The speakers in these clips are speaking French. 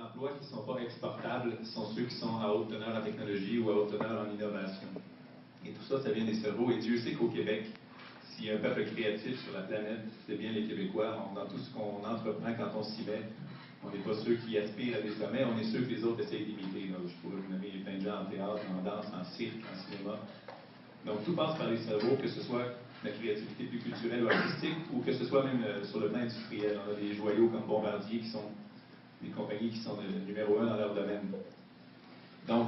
emplois qui ne sont pas exportables sont ceux qui sont à haute teneur en technologie ou à haute teneur en innovation. Et tout ça, ça vient des cerveaux. Et Dieu sait qu'au Québec, s'il y a un peuple créatif sur la planète, c'est bien les Québécois. Dans tout ce qu'on entreprend quand on s'y met, on n'est pas ceux qui aspirent à des sommets, on est ceux que les autres essayent d'imiter. Je pourrais vous nommer plein de gens en théâtre, en danse, en cirque, en cinéma. Donc tout passe par les cerveaux, que ce soit la créativité plus culturelle ou artistique, ou que ce soit même sur le plan industriel. On a des joyaux comme Bombardier qui sont des compagnies qui sont numéro 1 dans leur domaine. Donc,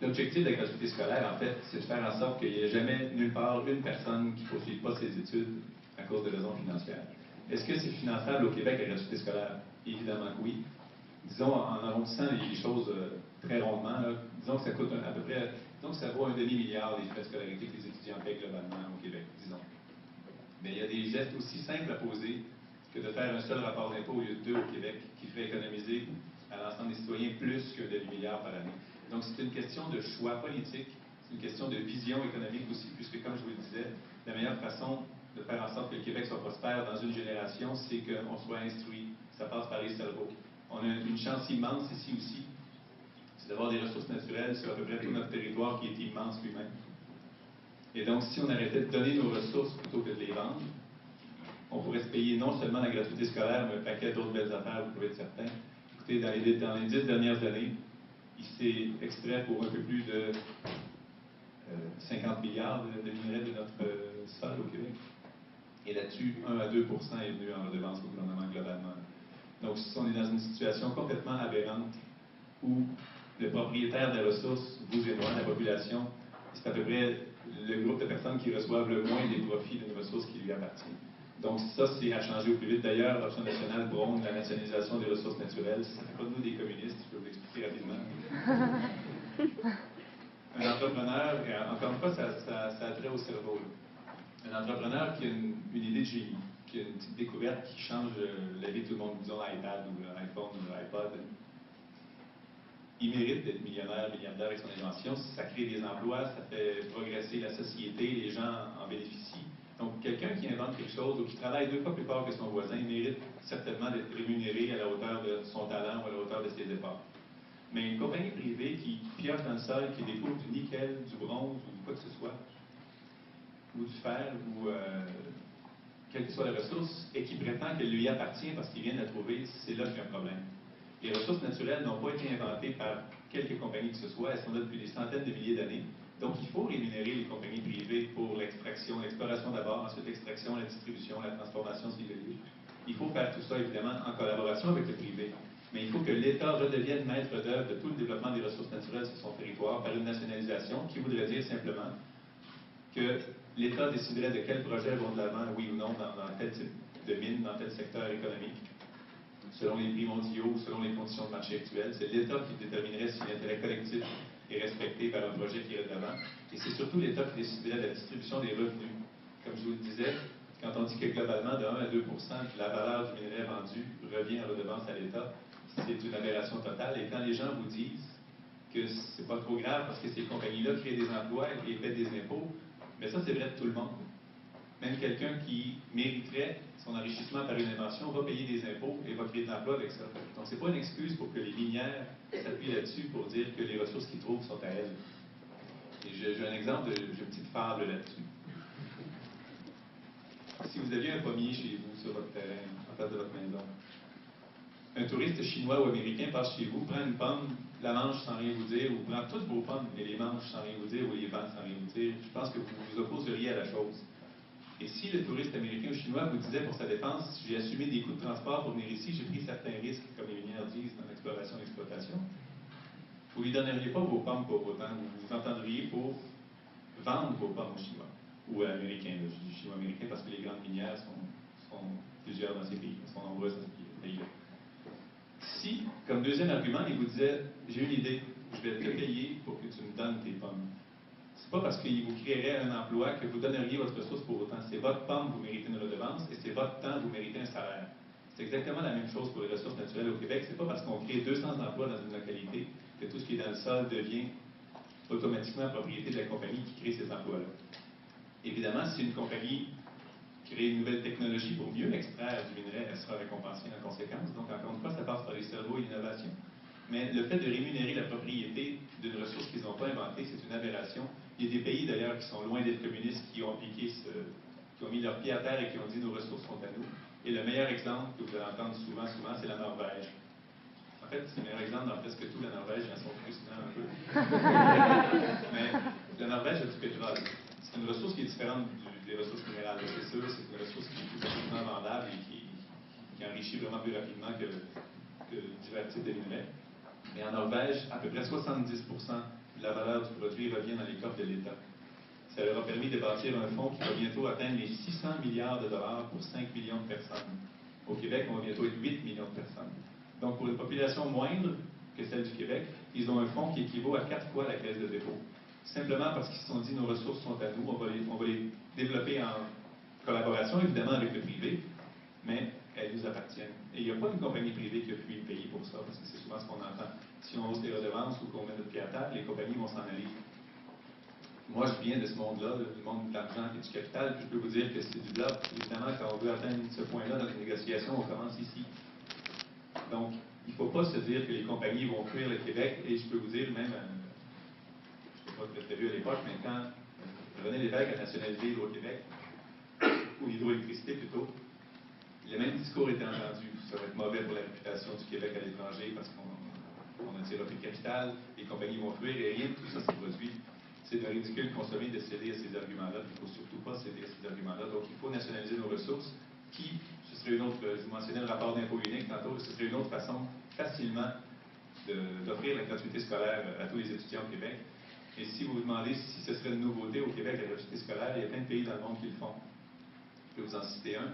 l'objectif de la gratuité scolaire, en fait, c'est de faire en sorte qu'il n'y ait jamais, nulle part, une personne qui ne poursuive pas ses études à cause de raisons financières. Est-ce que c'est finançable au Québec, la gratuité scolaire? Évidemment que oui. Disons, en arrondissant les choses très rondement, là, disons que ça coûte à peu près, disons que ça vaut 1,5 milliard les frais de scolarité que les étudiants payent globalement au Québec, disons. Mais il y a des gestes aussi simples à poser que de faire un seul rapport d'impôt au lieu de 2 au Québec, qui ferait économiser à l'ensemble des citoyens plus que 1 milliard par année. Donc c'est une question de choix politique, c'est une question de vision économique aussi, puisque comme je vous le disais, la meilleure façon de faire en sorte que le Québec soit prospère dans une génération, c'est qu'on soit instruit. Ça passe par les cerveaux. On a une chance immense ici aussi, c'est d'avoir des ressources naturelles sur à peu près tout notre territoire qui est immense lui-même. Et donc, si on arrêtait de donner nos ressources plutôt que de les vendre, on pourrait se payer non seulement la gratuité scolaire, mais un paquet d'autres belles affaires, vous pouvez être certain. Écoutez, dans les 10 dernières années, il s'est extrait pour un peu plus de 50 milliards de minerais de notre sol au Québec. Et là-dessus, 1 à 2 est venu en redevance au gouvernement globalement. Donc, on est dans une situation complètement aberrante où le propriétaire des ressources, vous et moi, la population, c'est à peu près le groupe de personnes qui reçoivent le moins des profits d'une ressource qui lui appartient. Donc ça, c'est à changer au plus vite. D'ailleurs, l'option nationale prône la nationalisation des ressources naturelles. Ça ne fait pas de nous des communistes, je peux vous l'expliquer rapidement. Un entrepreneur, et encore une fois, ça a trait au cerveau. Un entrepreneur qui a une idée de génie, qui a une petite découverte qui change la vie de tout le monde, disons l'iPad ou l'iPhone ou l'iPod, il mérite d'être millionnaire, milliardaire avec son invention. Ça crée des emplois, ça fait progresser la société, les gens en bénéficient. Donc, quelqu'un qui invente quelque chose ou qui travaille 2 fois plus fort que son voisin mérite certainement d'être rémunéré à la hauteur de son talent ou à la hauteur de ses efforts. Mais une compagnie privée qui pioche dans le sol, qui découvre du nickel, du bronze ou quoi que ce soit, ou du fer, ou quelle que soit la ressource, et qui prétend qu'elle lui appartient parce qu'il vient de la trouver, c'est là qu'il y a un problème. Les ressources naturelles n'ont pas été inventées par quelques compagnies que ce soit, elles sont là depuis des centaines de milliers d'années. Donc il faut rémunérer les compagnies privées pour l'extraction, l'exploration d'abord, ensuite l'extraction, la distribution, la transformation s'il y a lieu. Il faut faire tout ça évidemment en collaboration avec le privé. Mais il faut que l'État redevienne maître d'œuvre de tout le développement des ressources naturelles sur son territoire par une nationalisation qui voudrait dire simplement que l'État déciderait de quels projets vont de l'avant, oui ou non, dans tel type de mine, dans tel secteur économique, selon les prix mondiaux ou selon les conditions de marché actuelles. C'est l'État qui déterminerait si l'intérêt collectif est respecté par un projet qui irait de l'avant. Et c'est surtout l'État qui déciderait de la distribution des revenus. Comme je vous le disais, quand on dit que globalement, de 1 à 2 de la valeur du minerai vendu revient en redevance à l'État, c'est une aberration totale. Et quand les gens vous disent que c'est pas trop grave parce que ces compagnies-là créent des emplois et paient des impôts, mais ça, c'est vrai de tout le monde. Même quelqu'un qui mériterait son enrichissement par une invention va payer des impôts et va créer de l'emploi avec ça. Donc, ce n'est pas une excuse pour que les minières s'appuient là-dessus pour dire que les ressources qu'ils trouvent sont à elles. Et j'ai un exemple j'ai une petite fable là-dessus. Si vous aviez un pommier chez vous, sur votre terrain, en face de votre maison, un touriste chinois ou américain passe chez vous, prend une pomme, la mange sans rien vous dire, ou prend toutes vos pommes et les mange sans rien vous dire, ou les vend sans rien vous dire, je pense que vous vous opposeriez à la chose. Et si le touriste américain ou chinois vous disait pour sa défense, j'ai assumé des coûts de transport pour venir ici, j'ai pris certains risques, comme les minières disent, dans l'exploration et l'exploitation, vous ne lui donneriez pas vos pommes pour autant, vous vous entendriez pour vendre vos pommes aux Chinois, ou à Américains, je dis chinois-américains parce que les grandes minières sont plusieurs dans ces pays, sont nombreuses dans ces pays-là. Si, comme deuxième argument, il vous disait, j'ai une idée, je vais te payer pour que tu me donnes tes pommes. C'est pas parce qu'il vous créerait un emploi que vous donneriez votre ressource pour autant. C'est votre pomme, vous méritez une redevance, et c'est votre temps, vous méritez un salaire. C'est exactement la même chose pour les ressources naturelles au Québec. C'est pas parce qu'on crée 200 emplois dans une localité que tout ce qui est dans le sol devient automatiquement propriété de la compagnie qui crée ces emplois-là. Évidemment, si une compagnie créer une nouvelle technologie pour mieux extraire du minerai, elle sera récompensée en conséquence. Donc, encore une fois, ça passe par les cerveaux et l'innovation. Mais le fait de rémunérer la propriété d'une ressource qu'ils n'ont pas inventée, c'est une aberration. Il y a des pays, d'ailleurs, qui sont loin d'être communistes, qui ont appliqué qui ont mis leur pied à terre et qui ont dit nos ressources sont à nous. Et le meilleur exemple que vous allez entendre souvent, c'est la Norvège. En fait, c'est le meilleur exemple dans presque tout la Norvège, ils sont frustrants un peu. Mais la Norvège a du pétrole. C'est une ressource qui est différente des ressources minérales, c'est sûr. C'est une ressource qui est plus facilement vendable et qui enrichit vraiment plus rapidement que divers types de minerais. Mais en Norvège, à peu près 70% de la valeur du produit revient dans les coffres de l'État. Ça leur a permis de bâtir un fonds qui va bientôt atteindre les 600 milliards de dollars pour 5 millions de personnes. Au Québec, on va bientôt être 8 millions de personnes. Donc, pour une population moindre que celle du Québec, ils ont un fonds qui équivaut à 4 fois la caisse de dépôt. Simplement parce qu'ils se sont dit nos ressources sont à nous, on va les développer en collaboration, évidemment, avec le privé, mais elles nous appartiennent. Et il n'y a pas une compagnie privée qui a fui le pays pour ça, parce que c'est souvent ce qu'on entend. Si on hausse les redevances ou qu'on met notre pied à terre, les compagnies vont s'en aller. Moi, je viens de ce monde-là, du monde de l'argent et du capital, puis je peux vous dire que c'est du bluff. Évidemment, quand on veut atteindre ce point-là dans les négociations, on commence ici. Donc, il ne faut pas se dire que les compagnies vont fuir le Québec, et je peux vous dire, même, je ne sais pas ce que c'était vu à l'époque, mais quand René Lévesque a nationalisé Hydro-Québec, ou l'hydroélectricité plutôt, le même discours était entendu. Ça va être mauvais pour la réputation du Québec à l'étranger parce qu'on attire plus de capital, les compagnies vont fuir, et rien de tout ça s'est produit. C'est de ridicule consommer de céder à ces arguments-là, il ne faut surtout pas céder à ces arguments-là. Donc, il faut nationaliser nos ressources, ce serait une autre, je vous mentionnais le rapport d'impôt unique tantôt, ce serait une autre façon facilement d'offrir la gratuité scolaire à tous les étudiants au Québec. Et si vous vous demandez si ce serait une nouveauté au Québec, la gratuité scolaire, il y a plein de pays dans le monde qui le font. Je peux vous en citer un.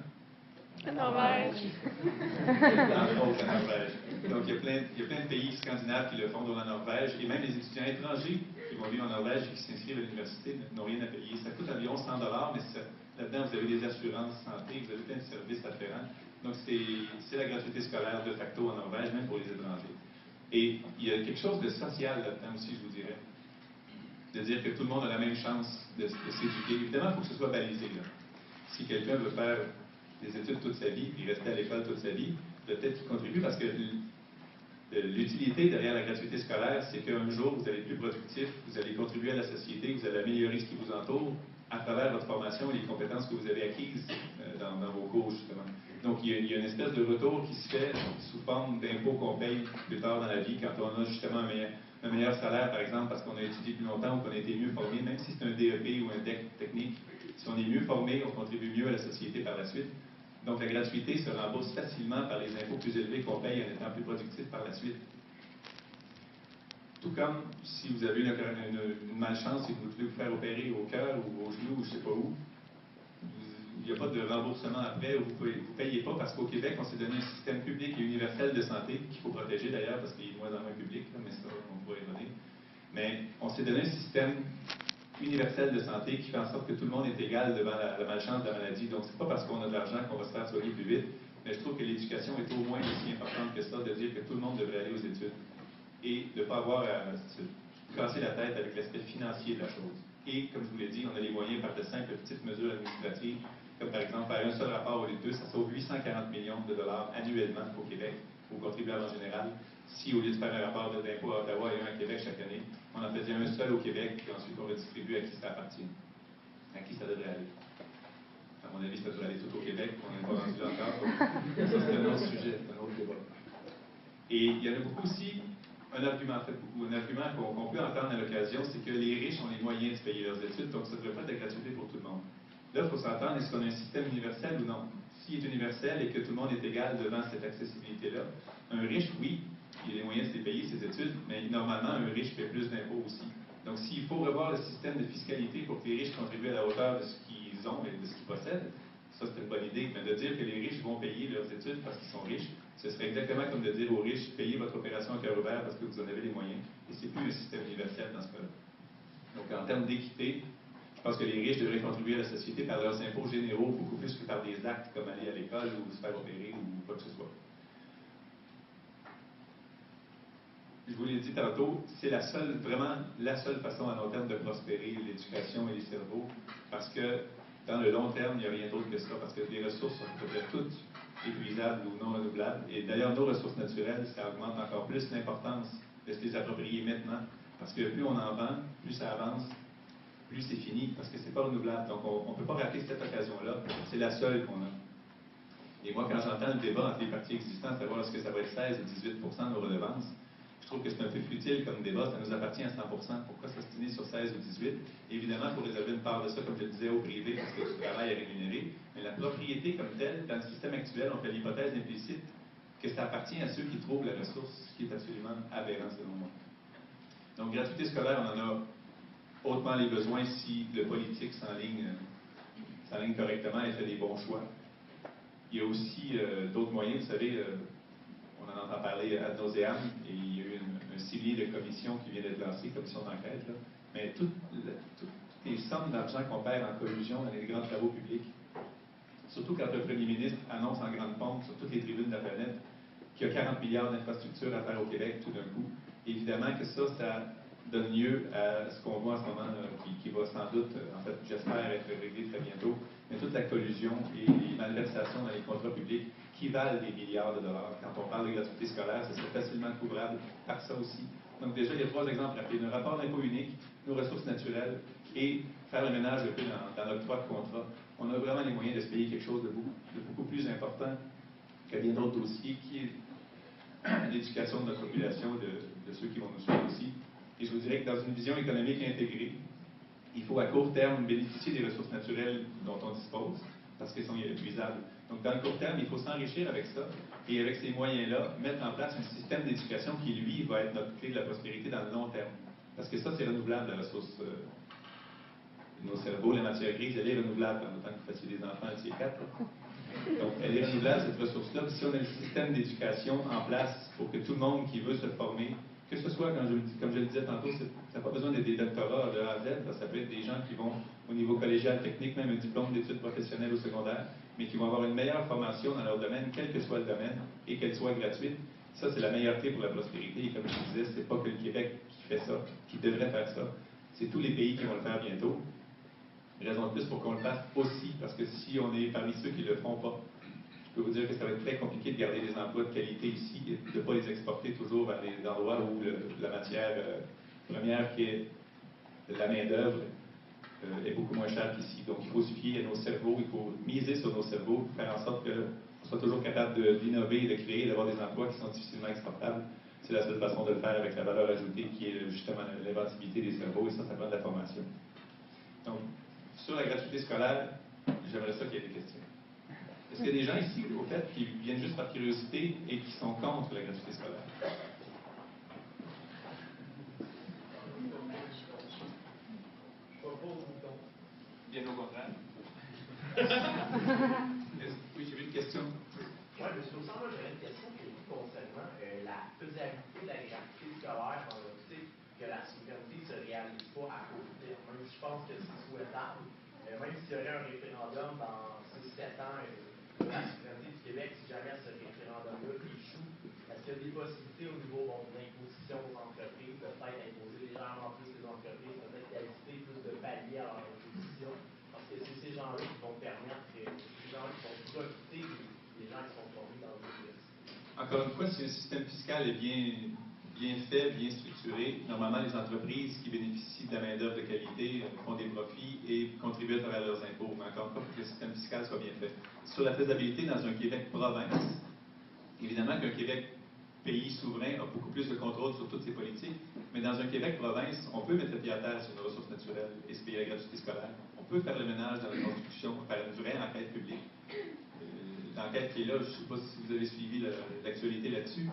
La Norvège. Entre autres, la Norvège. Donc, il y a plein de pays scandinaves qui le font, dont la Norvège, et même les étudiants étrangers qui vont vivre en Norvège et qui s'inscrivent à l'université n'ont rien à payer. Ça coûte environ 100 $, mais là-dedans, vous avez des assurances santé, vous avez plein de services afférents. Donc, c'est la gratuité scolaire de facto en Norvège, même pour les étrangers. Et il y a quelque chose de social là-dedans aussi, je vous dirais. De dire que tout le monde a la même chance de s'éduquer. Évidemment, il faut que ce soit balisé, là. Si quelqu'un veut faire des études toute sa vie, puis rester à l'école toute sa vie, peut-être qu'il contribue parce que l'utilité derrière la gratuité scolaire, c'est qu'un jour, vous allez être plus productif, vous allez contribuer à la société, vous allez améliorer ce qui vous entoure à travers votre formation et les compétences que vous avez acquises dans vos cours, justement. Donc, il y a une espèce de retour qui se fait sous forme d'impôts qu'on paye plus tard dans la vie quand on a justement un meilleur salaire, par exemple, parce qu'on a étudié plus longtemps ou qu'on a été mieux formé, même si c'est un DEP ou un DEC technique. Si on est mieux formé, on contribue mieux à la société par la suite. Donc, la gratuité se rembourse facilement par les impôts plus élevés qu'on paye en étant plus productif par la suite. Tout comme si vous avez une malchance et que vous devez vous faire opérer au cœur ou au genou ou je ne sais pas où, il n'y a pas de remboursement après, ou vous ne payez pas parce qu'au Québec, on s'est donné un système public et universel de santé, qu'il faut protéger d'ailleurs parce qu'il est moins dans le public, là, mais ça, on pourrait y revenir. Mais on s'est donné un système universel de santé qui fait en sorte que tout le monde est égal devant la malchance de la maladie. Donc, c'est pas parce qu'on a de l'argent qu'on va se faire soigner plus vite, mais je trouve que l'éducation est au moins aussi importante que ça, de dire que tout le monde devrait aller aux études et de ne pas avoir à se casser la tête avec l'aspect financier de la chose. Et, comme je vous l'ai dit, on a les moyens par de simples petites mesures administratives, comme par exemple faire un seul rapport au lieu de deux, ça sauve 840 millions de dollars annuellement au Québec, aux contribuables en général. Si, au lieu de faire un rapport d'impôt à Ottawa et un à Québec chaque année, on en faisait un seul au Québec, et ensuite on redistribue à qui ça appartient, à qui ça devrait aller. À mon avis, ça devrait aller tout au Québec, on n'est pas rendu là encore. Ça, c'est un autre sujet, c'est un autre débat. Et il y en a beaucoup aussi, un argument qu'on peut entendre à l'occasion, c'est que les riches ont les moyens de payer leurs études, donc ça ne devrait pas être gratuité pour tout le monde. Là, il faut s'entendre, est-ce qu'on a un système universel ou non? S'il est universel et que tout le monde est égal devant cette accessibilité-là, un riche, oui, il a les moyens de se payer ses études, mais normalement, un riche paie plus d'impôts aussi. Donc, s'il faut revoir le système de fiscalité pour que les riches contribuent à la hauteur de ce qu'ils ont et de ce qu'ils possèdent, ça, c'est une bonne idée. Mais de dire que les riches vont payer leurs études parce qu'ils sont riches, ce serait exactement comme de dire aux riches, payez votre opération à cœur ouvert parce que vous en avez les moyens. Et c'est plus un système universel dans ce cas-là. Donc, en termes d'équité, je pense que les riches devraient contribuer à la société par leurs impôts généraux beaucoup plus que par des actes comme aller à l'école ou se faire opérer ou quoi que ce soit. Je vous l'ai dit tantôt, c'est vraiment la seule façon à long terme de prospérer l'éducation et les cerveaux, parce que Dans le long terme, il n'y a rien d'autre que ça, parce que les ressources sont peut-être toutes épuisables ou non renouvelables. Et d'ailleurs, nos ressources naturelles, ça augmente encore plus l'importance de se les approprier maintenant, parce que plus on en vend, plus ça avance, plus c'est fini, parce que c'est pas renouvelable. Donc, on ne peut pas rater cette occasion-là. C'est la seule qu'on a. Et moi, quand j'entends le débat entre les partis existants, savoir est-ce que ça va être 16 ou 18 de nos redevances, je trouve que c'est un peu futile comme débat. Ça nous appartient à 100 Pourquoi s'ostiner sur 16 ou 18 Évidemment, il faut réserver une part de ça, comme je le disais, au privé, parce que du travail est rémunéré. Mais la propriété comme telle, dans le système actuel, on fait l'hypothèse implicite que ça appartient à ceux qui trouvent la ressource, ce qui est absolument aberrant selon moi. Donc, gratuité scolaire, on en a hautement les besoins si le politique s'enligne correctement et fait des bons choix. Il y a aussi d'autres moyens, vous savez, on en entend parler ad nauseam, et il y a eu un ciblé de commission qui vient d'être lancé, commission d'enquête, là. Mais toutes les sommes d'argent qu'on perd en collusion dans les grands travaux publics, surtout quand le premier ministre annonce en grande pompe sur toutes les tribunes de la planète qu'il y a 40 milliards d'infrastructures à faire au Québec tout d'un coup, évidemment que ça donne lieu à ce qu'on voit en ce moment, qui va sans doute, en fait, j'espère être réglé très bientôt, mais toute la collusion et les malversations dans les contrats publics qui valent des milliards de dollars. Quand on parle de gratuité scolaire, ça serait facilement couvrable par ça aussi. Donc déjà, il y a 3 exemples rapides. Un rapport d'impôt unique, nos ressources naturelles et faire le ménage un peu dans l'octroi de contrat. On a vraiment les moyens de se payer quelque chose de beaucoup plus important que bien d'autres dossiers, qui est l'éducation de notre population, de ceux qui vont nous suivre aussi. Et je vous dirais que dans une vision économique intégrée, il faut à court terme bénéficier des ressources naturelles dont on dispose, parce qu'elles sont inépuisables. Donc dans le court terme, il faut s'enrichir avec ça, et avec ces moyens-là, mettre en place un système d'éducation qui, lui, va être notre clé de la prospérité dans le long terme. Parce que ça, c'est renouvelable, la ressource. Nos cerveaux, la matière grise, elle est renouvelable, en autant que vous fassiez des enfants à ces 4. Donc, elle est renouvelable, cette ressource-là. Puis si on a le système d'éducation en place pour que tout le monde qui veut se former, que ce soit, comme je le disais tantôt, ça n'a pas besoin d'être des doctorats de A à Z, ça peut être des gens qui vont au niveau collégial technique, même un diplôme d'études professionnelles au secondaire, mais qui vont avoir une meilleure formation dans leur domaine, quel que soit le domaine, et qu'elle soit gratuite. Ça, c'est la meilleure clé pour la prospérité. Et comme je disais, c'est pas que le Québec qui fait ça, qui devrait faire ça. C'est tous les pays qui vont le faire bientôt. Raison de plus pour qu'on le fasse aussi, parce que si on est parmi ceux qui ne le font pas, je peux vous dire que ça va être très compliqué de garder des emplois de qualité ici et de ne pas les exporter toujours vers des endroits où la matière première, qui est la main-d'œuvre, est beaucoup moins chère qu'ici. Donc il faut se fier à nos cerveaux, il faut miser sur nos cerveaux pour faire en sorte qu'on soit toujours capable d'innover, de créer, d'avoir des emplois qui sont difficilement exportables. C'est la seule façon de le faire avec la valeur ajoutée qui est justement l'inventivité des cerveaux, et ça prend de la formation. Donc, sur la gratuité scolaire, j'aimerais ça qu'il y ait des questions. Est-ce qu'il y a des gens ici, au fait, qui viennent juste par curiosité et qui sont contre la gratuité scolaire? Bien au contraire. Oui, j'ai vu une question. Oui, M. Lausanne, j'avais une question concernant la faisabilité de la gratuité scolaire dans l'optique que la souveraineté ne se réalise pas à court terme. Même si je pense que c'est souhaitable, même s'il y aurait un référendum dans 6-7 ans de la souveraineté du Québec, si jamais ce référendum-là échoue, est-ce qu'il y a des possibilités au niveau de l'imposition aux entreprises, de peut-être imposer légèrement plus les entreprises, peut-être d'ajouter plus de paliers à leur imposition? Parce que c'est ces gens-là qui vont permettre, ces gens-là qui vont profiter des gens qui sont formés dans l'université. Encore une fois, si un système fiscal est bien fait, bien structuré, normalement, les entreprises qui bénéficient de la main-d'œuvre de qualité font des profits et contribuent à travers leurs impôts. Mais encore une fois, pour que le système fiscal soit bien fait. Sur la faisabilité dans un Québec province, évidemment qu'un Québec pays souverain a beaucoup plus de contrôle sur toutes ses politiques, mais dans un Québec province, on peut mettre le pied à terre sur nos ressources naturelles et se payer la gratuité scolaire. On peut faire le ménage dans la construction, faire une vraie enquête publique. L'enquête qui est là, je ne sais pas si vous avez suivi l'actualité là-dessus,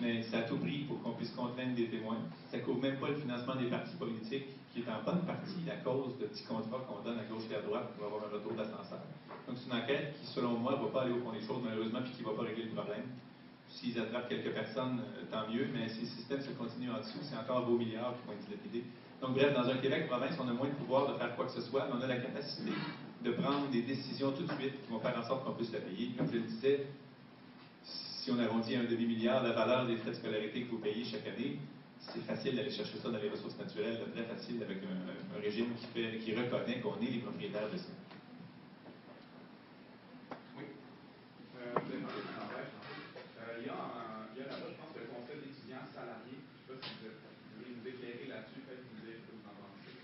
mais c'est à tout prix pour qu'on puisse contraindre des témoins. Ça ne couvre même pas le financement des partis politiques, qui est en bonne partie à cause de petits contrats qu'on donne à gauche et à droite pour avoir un retour d'ascenseur. Donc c'est une enquête qui, selon moi, ne va pas aller au fond des choses, malheureusement, puis qui ne va pas régler le problème. S'ils attrapent quelques personnes, tant mieux, mais si le système se continue en dessous, c'est encore vos milliards qui vont être dilapidés. Donc bref, dans un Québec province, on a moins de pouvoir de faire quoi que ce soit, mais on a la capacité de prendre des décisions tout de suite qui vont faire en sorte qu'on puisse la payer. Comme je le disais, si on arrondit à un demi-milliard la valeur des frais de scolarité que vous payez chaque année, c'est facile d'aller chercher ça dans les ressources naturelles, très facile avec un régime qui reconnaît qu'on est les propriétaires de ça. Il y a là-bas, je pense, le Conseil d'étudiants salariés. Je ne sais pas si vous voulez nous éclairer là-dessus, peut-être nous dire ce que vous en pensez.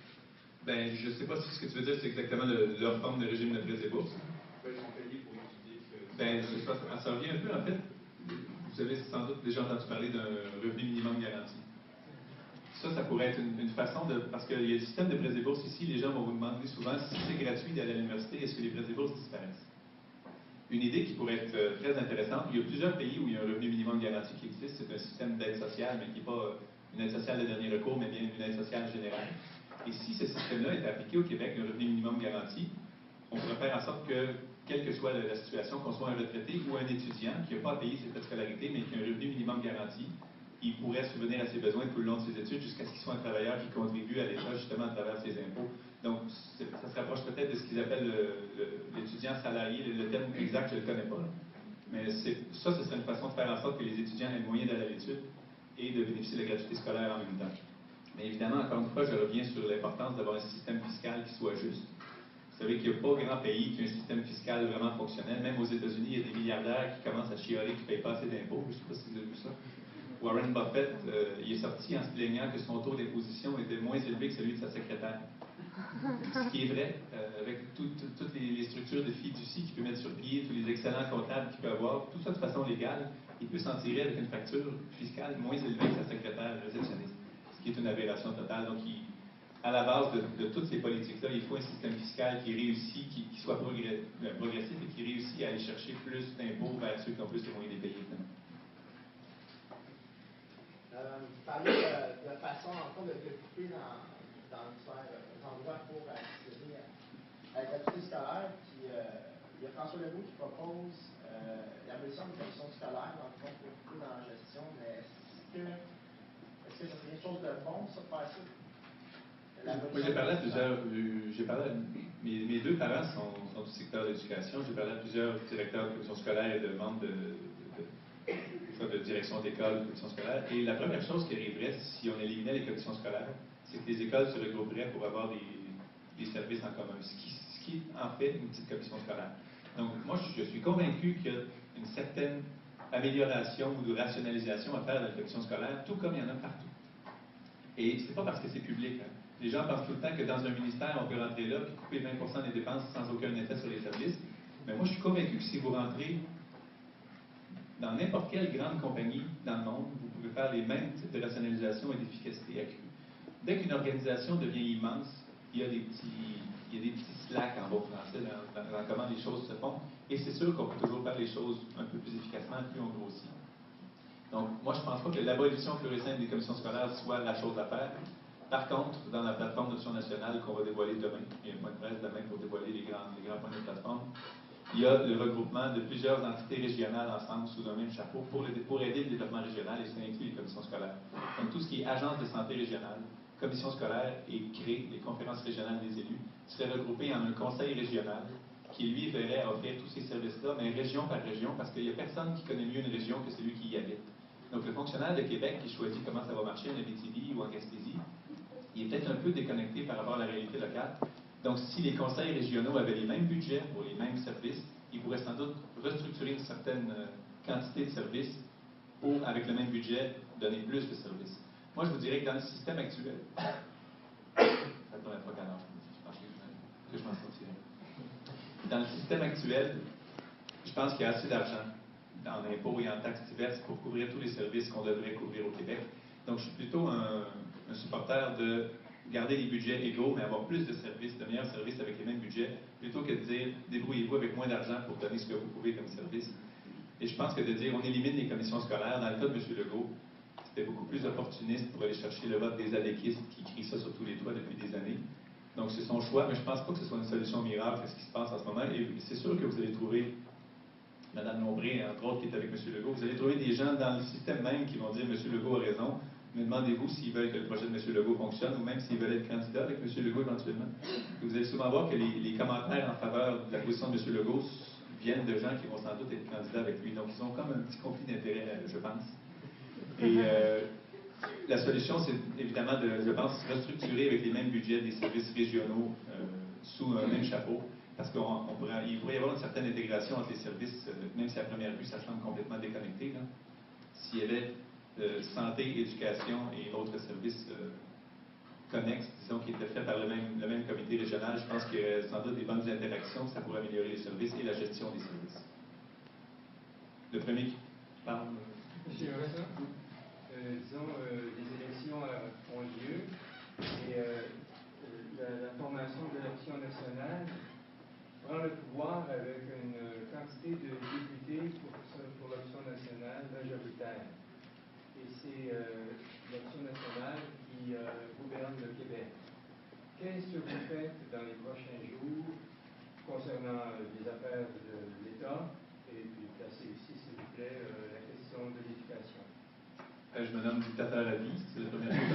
Ben, je ne sais pas si ce que tu veux dire, c'est exactement leur forme de régime de prêts et bourses. Ils sont payés pour étudier. Ben, ça revient un peu, en fait. Vous avez sans doute déjà entendu parler d'un revenu minimum garanti. Ça pourrait être une façon de... Parce qu'il y a le système de prêts et bourses ici, les gens vont vous demander souvent si c'est gratuit d'aller à l'université, est-ce que les prêts et bourses disparaissent? Une idée qui pourrait être très intéressante, il y a plusieurs pays où il y a un revenu minimum garanti qui existe, c'est un système d'aide sociale, mais qui n'est pas une aide sociale de dernier recours, mais bien une aide sociale générale. Et si ce système-là est appliqué au Québec, le revenu minimum garanti, on pourrait faire en sorte que, quelle que soit la situation, qu'on soit un retraité ou un étudiant qui n'a pas à payer ses frais de scolarité, mais qui a un revenu minimum garanti, il pourrait subvenir à ses besoins tout le long de ses études jusqu'à ce qu'il soit un travailleur qui contribue à l'État justement à travers ses impôts. Donc, ça se rapproche peut-être de ce qu'ils appellent l'étudiant salarié. Le terme exact, je ne le connais pas. Là. Mais ça, ce serait une façon de faire en sorte que les étudiants aient le moyen d'aller à l'étude et de bénéficier de la gratuité scolaire en même temps. Mais évidemment, encore une fois, je reviens sur l'importance d'avoir un système fiscal qui soit juste. Vous savez qu'il n'y a pas grand pays qui a un système fiscal vraiment fonctionnel. Même aux États-Unis, il y a des milliardaires qui commencent à chialer qui ne payent pas assez d'impôts. Je ne sais pas si vous avez vu ça. Warren Buffett, il est sorti en se plaignant que son taux d'imposition était moins élevé que celui de sa secrétaire. Ce qui est vrai, avec toutes les structures de fiducie qu'il peut mettre sur pied, tous les excellents comptables qu'il peut avoir, tout ça de façon légale, il peut s'en tirer avec une facture fiscale moins élevée que sa secrétaire réceptionniste, ce qui est une aberration totale. Donc, à la base de toutes ces politiques-là, il faut un système fiscal qui réussit, qui soit progressif et qui réussit à aller chercher plus d'impôts vers ceux qui ont plus les moyens de payer. Vous parlez de façon, en fond, de couper dans différents endroits pour accéder à la gratuité scolaire. Puis, il y a François Legault qui propose l'abolition des commissions scolaires, dans le fond, pour couper dans la gestion. Mais est-ce que ça serait quelque chose de bon, ça, de faire ça? Moi, j'ai parlé à plusieurs. Mes deux parents sont du secteur de l'éducation. J'ai parlé à plusieurs directeurs de commission scolaire et de membres de direction d'école, de commission scolaire. Et la première chose qui arriverait si on éliminait les commissions scolaires, c'est que les écoles se regrouperaient pour avoir des services en commun, ce qui en fait une petite commission scolaire. Donc, moi, je suis convaincu qu'il y a une certaine amélioration ou de rationalisation à faire dans la commission scolaire, tout comme il y en a partout. Et c'est pas parce que c'est public. Hein. Les gens pensent tout le temps que dans un ministère, on peut rentrer là et couper 20% des dépenses sans aucun effet sur les services. Mais moi, je suis convaincu que si vous rentrez dans n'importe quelle grande compagnie dans le monde, vous pouvez faire les mêmes types de rationalisation et d'efficacité accrue. Dès qu'une organisation devient immense, il y a des petits slacks en bon français dans comment les choses se font. Et c'est sûr qu'on peut toujours faire les choses un peu plus efficacement plus on grossit. Donc, moi, je ne pense pas que l'abolition pure et simple des commissions scolaires soit la chose à faire. Par contre, dans la plateforme d'option nationale qu'on va dévoiler demain, il y a un point de presse demain pour dévoiler les grands points de plateforme, il y a le regroupement de plusieurs entités régionales ensemble sous un même chapeau pour aider le développement régional et ça inclut les commissions scolaires. Donc, tout ce qui est agence de santé régionale, commission scolaire et CRÉ, les conférences régionales des élus, serait regroupé en un conseil régional qui, lui, verrait à offrir tous ces services-là, mais région par région, parce qu'il n'y a personne qui connaît mieux une région que celui qui y habite. Donc, le fonctionnaire de Québec qui choisit comment ça va marcher en Abitibi ou en Gaspésie, il est peut-être un peu déconnecté par rapport à la réalité locale. Donc, si les conseils régionaux avaient les mêmes budgets pour les mêmes services, ils pourraient sans doute restructurer une certaine quantité de services pour, avec le même budget, donner plus de services. Moi, je vous dirais que dans le système actuel, c'est la première fois je pense que je m'en sortirai. Dans le système actuel, je pense qu'il y a assez d'argent en impôts et en taxes diverses pour couvrir tous les services qu'on devrait couvrir au Québec. Donc, je suis plutôt un supporter de garder les budgets égaux, mais avoir plus de services, de meilleurs services avec les mêmes budgets, plutôt que de dire débrouillez-vous avec moins d'argent pour donner ce que vous pouvez comme service. Et je pense que de dire on élimine les commissions scolaires, dans le cas de M. Legault, c'était beaucoup plus opportuniste pour aller chercher le vote des adéquistes qui crient ça sur tous les toits depuis des années. Donc c'est son choix, mais je ne pense pas que ce soit une solution miracle à ce qui se passe en ce moment. Et c'est sûr que vous allez trouver Mme Lombré, entre autres, qui est avec M. Legault, vous allez trouver des gens dans le système même qui vont dire M. Legault a raison. Mais demandez-vous s'ils veulent que le projet de M. Legault fonctionne ou même s'ils veulent être candidats avec M. Legault éventuellement. Et vous allez souvent voir que les commentaires en faveur de la position de M. Legault viennent de gens qui vont sans doute être candidats avec lui. Donc ils ont comme un petit conflit d'intérêts, je pense. Et la solution, c'est évidemment de, je pense, restructurer avec les mêmes budgets des services régionaux sous un même chapeau Parce qu'il pourrait y avoir une certaine intégration entre les services, même si à première vue, ça semble complètement déconnecté. S'il y avait santé, éducation et autres services connexes, disons, qui étaient faits par le même comité régional, je pense qu'il y aurait sans doute des bonnes interactions, ça pourrait améliorer les services et la gestion des services. Le premier qui parle. Monsieur Vincent, disons, les élections ont lieu et la formation de l'option nationale prend le pouvoir avec une quantité de députés pour l'option nationale majoritaire. Et c'est l'option nationale qui gouverne le Québec. Qu'est-ce que vous faites dans les prochains jours concernant les affaires de l'État et puis placez ici, s'il vous plaît, la question de l'éducation? Je me nomme dictateur à vie, c'est la première chose.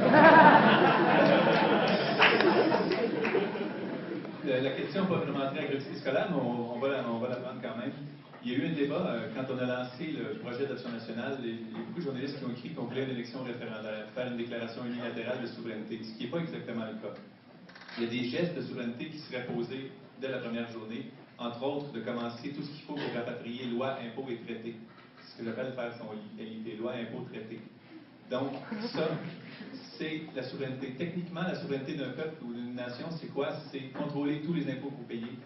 La question pas vraiment très agressivité scolaire, mais on va la prendre quand même. Il y a eu un débat quand on a lancé le projet d'option nationale. Il y a beaucoup de journalistes qui ont écrit qu'on voulait une élection référendaire, faire une déclaration unilatérale de souveraineté, ce qui n'est pas exactement le cas. Il y a des gestes de souveraineté qui seraient posés dès la première journée, entre autres de commencer tout ce qu'il faut pour rapatrier loi, impôts et traités. Ce que j'appelle faire son LIT, loi, impôts, traités. Donc, ça, c'est la souveraineté. Techniquement, la souveraineté d'un peuple ou d'une nation, c'est quoi? C'est contrôler tous les impôts que vous payez,